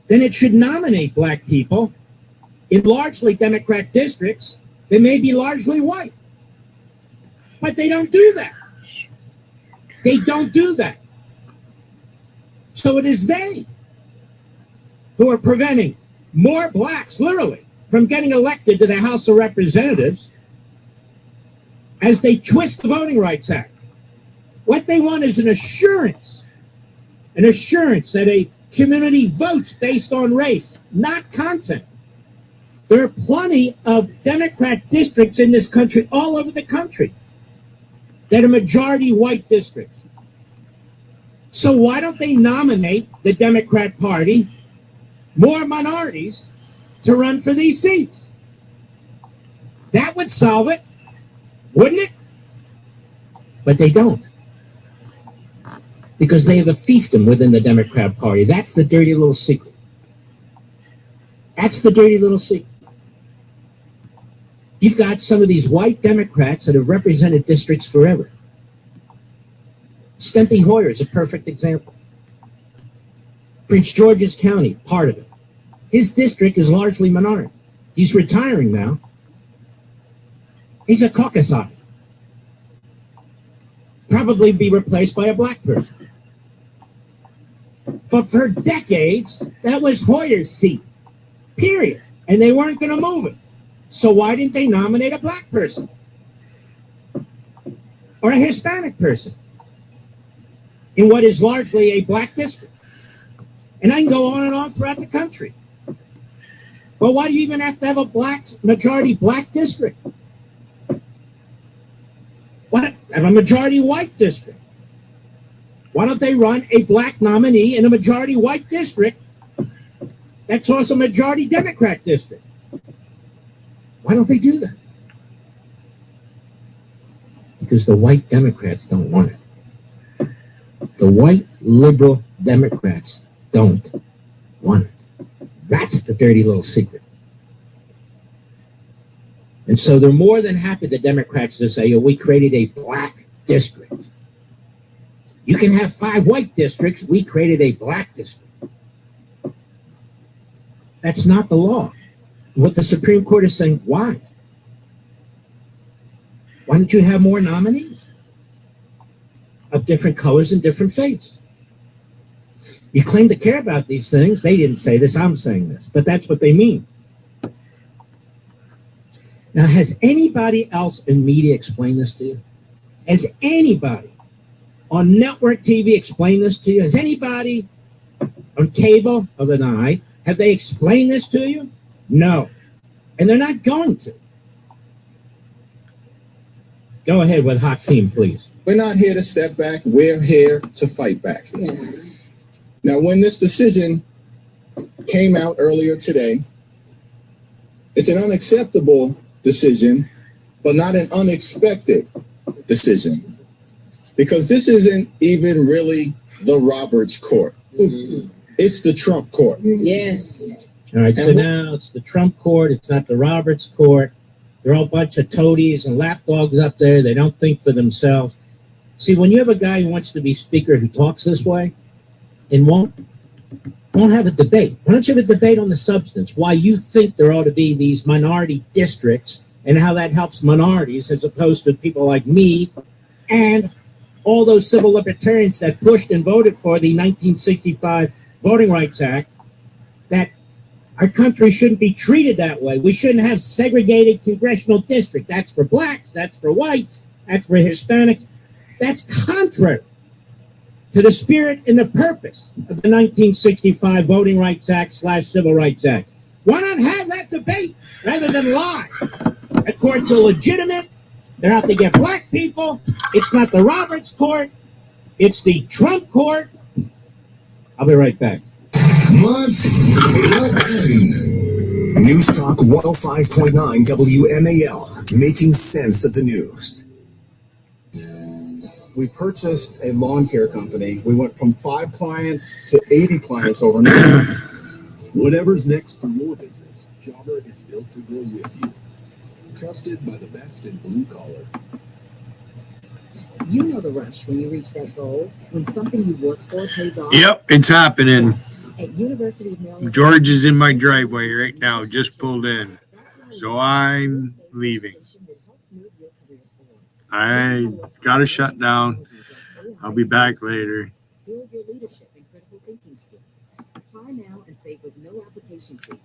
then it should nominate black people in largely Democrat districts that may be largely white. But they don't do that. They don't do that. So it is they who are preventing more blacks, literally, from getting elected to the House of Representatives as they twist the Voting Rights Act. What they want is an assurance that a community votes based on race, not content. There are plenty of Democrat districts in this country, all over the country, that are majority white districts. So why don't they nominate the Democrat Party more minorities to run for these seats? That would solve it, wouldn't it? But they don't. Because they have a fiefdom within the Democrat Party. That's the dirty little secret. That's the dirty little secret. You've got some of these white Democrats that have represented districts forever. Steny Hoyer is a perfect example. Prince George's County, part of it. His district is largely minority. He's retiring now. He's a Caucasite. Probably be replaced by a black person. For decades, that was Hoyer's seat, period. And they weren't going to move it. So why didn't they nominate a black person? Or a Hispanic person in what is largely a black district? And I can go on and on throughout the country. But why do you even have to have a majority black district? Why have a majority white district? Why don't they run a black nominee in a majority white district that's also a majority Democrat district? Why don't they do that? Because the white Democrats don't want it. The white liberal Democrats don't want it. That's the dirty little secret. And so they're more than happy, the Democrats, to say, oh, we created a black district. You can have 5 white districts. We created a black district. That's not the law. What the Supreme Court is saying, why? Why don't you have more nominees of different colors and different faiths? You claim to care about these things. They didn't say this, I'm saying this, but that's what they mean. Now, has anybody else in media explained this to you? Has anybody on network TV explained this to you? Has anybody on cable other than I, have they explained this to you? No. And they're not going to. Go ahead with Hakeem, please. We're not here to step back. We're here to fight back. Yes. Now, when this decision came out earlier today, it's an unacceptable decision, but not an unexpected decision. Because this isn't even really the Roberts court. Mm-hmm. It's the Trump court. Yes. All right, so now it's the Trump court. It's not the Roberts court. They're all a bunch of toadies and lapdogs up there. They don't think for themselves. See, when you have a guy who wants to be speaker who talks this way and won't have a debate. Why don't you have a debate on the substance? Why you think there ought to be these minority districts and how that helps minorities as opposed to people like me and all those civil libertarians that pushed and voted for the 1965 Voting Rights Act, that our country shouldn't be treated that way. We shouldn't have segregated congressional districts. That's for blacks, that's for whites, that's for Hispanics. That's contrary to the spirit and the purpose of the 1965 Voting Rights Act / Civil Rights Act. Why not have that debate rather than lie? The courts are legitimate. They're out to get black people. It's not the Roberts court. It's the Trump court. I'll be right back. News Talk 105.9 WMAL, making sense of the news. We purchased a lawn care company. We went from 5 clients to 80 clients overnight. Whatever's next for your business, Jobber is built to go with you. Trusted by the best in blue collar. You know the rush when you reach that goal, when something you've worked for pays off. Yep, it's happening. At University of Maryland, George is in my driveway right now, just pulled in. So I'm leaving. I got to shut down. I'll be back later. Build your leadership and critical thinking skills. Apply now and save with no application fee.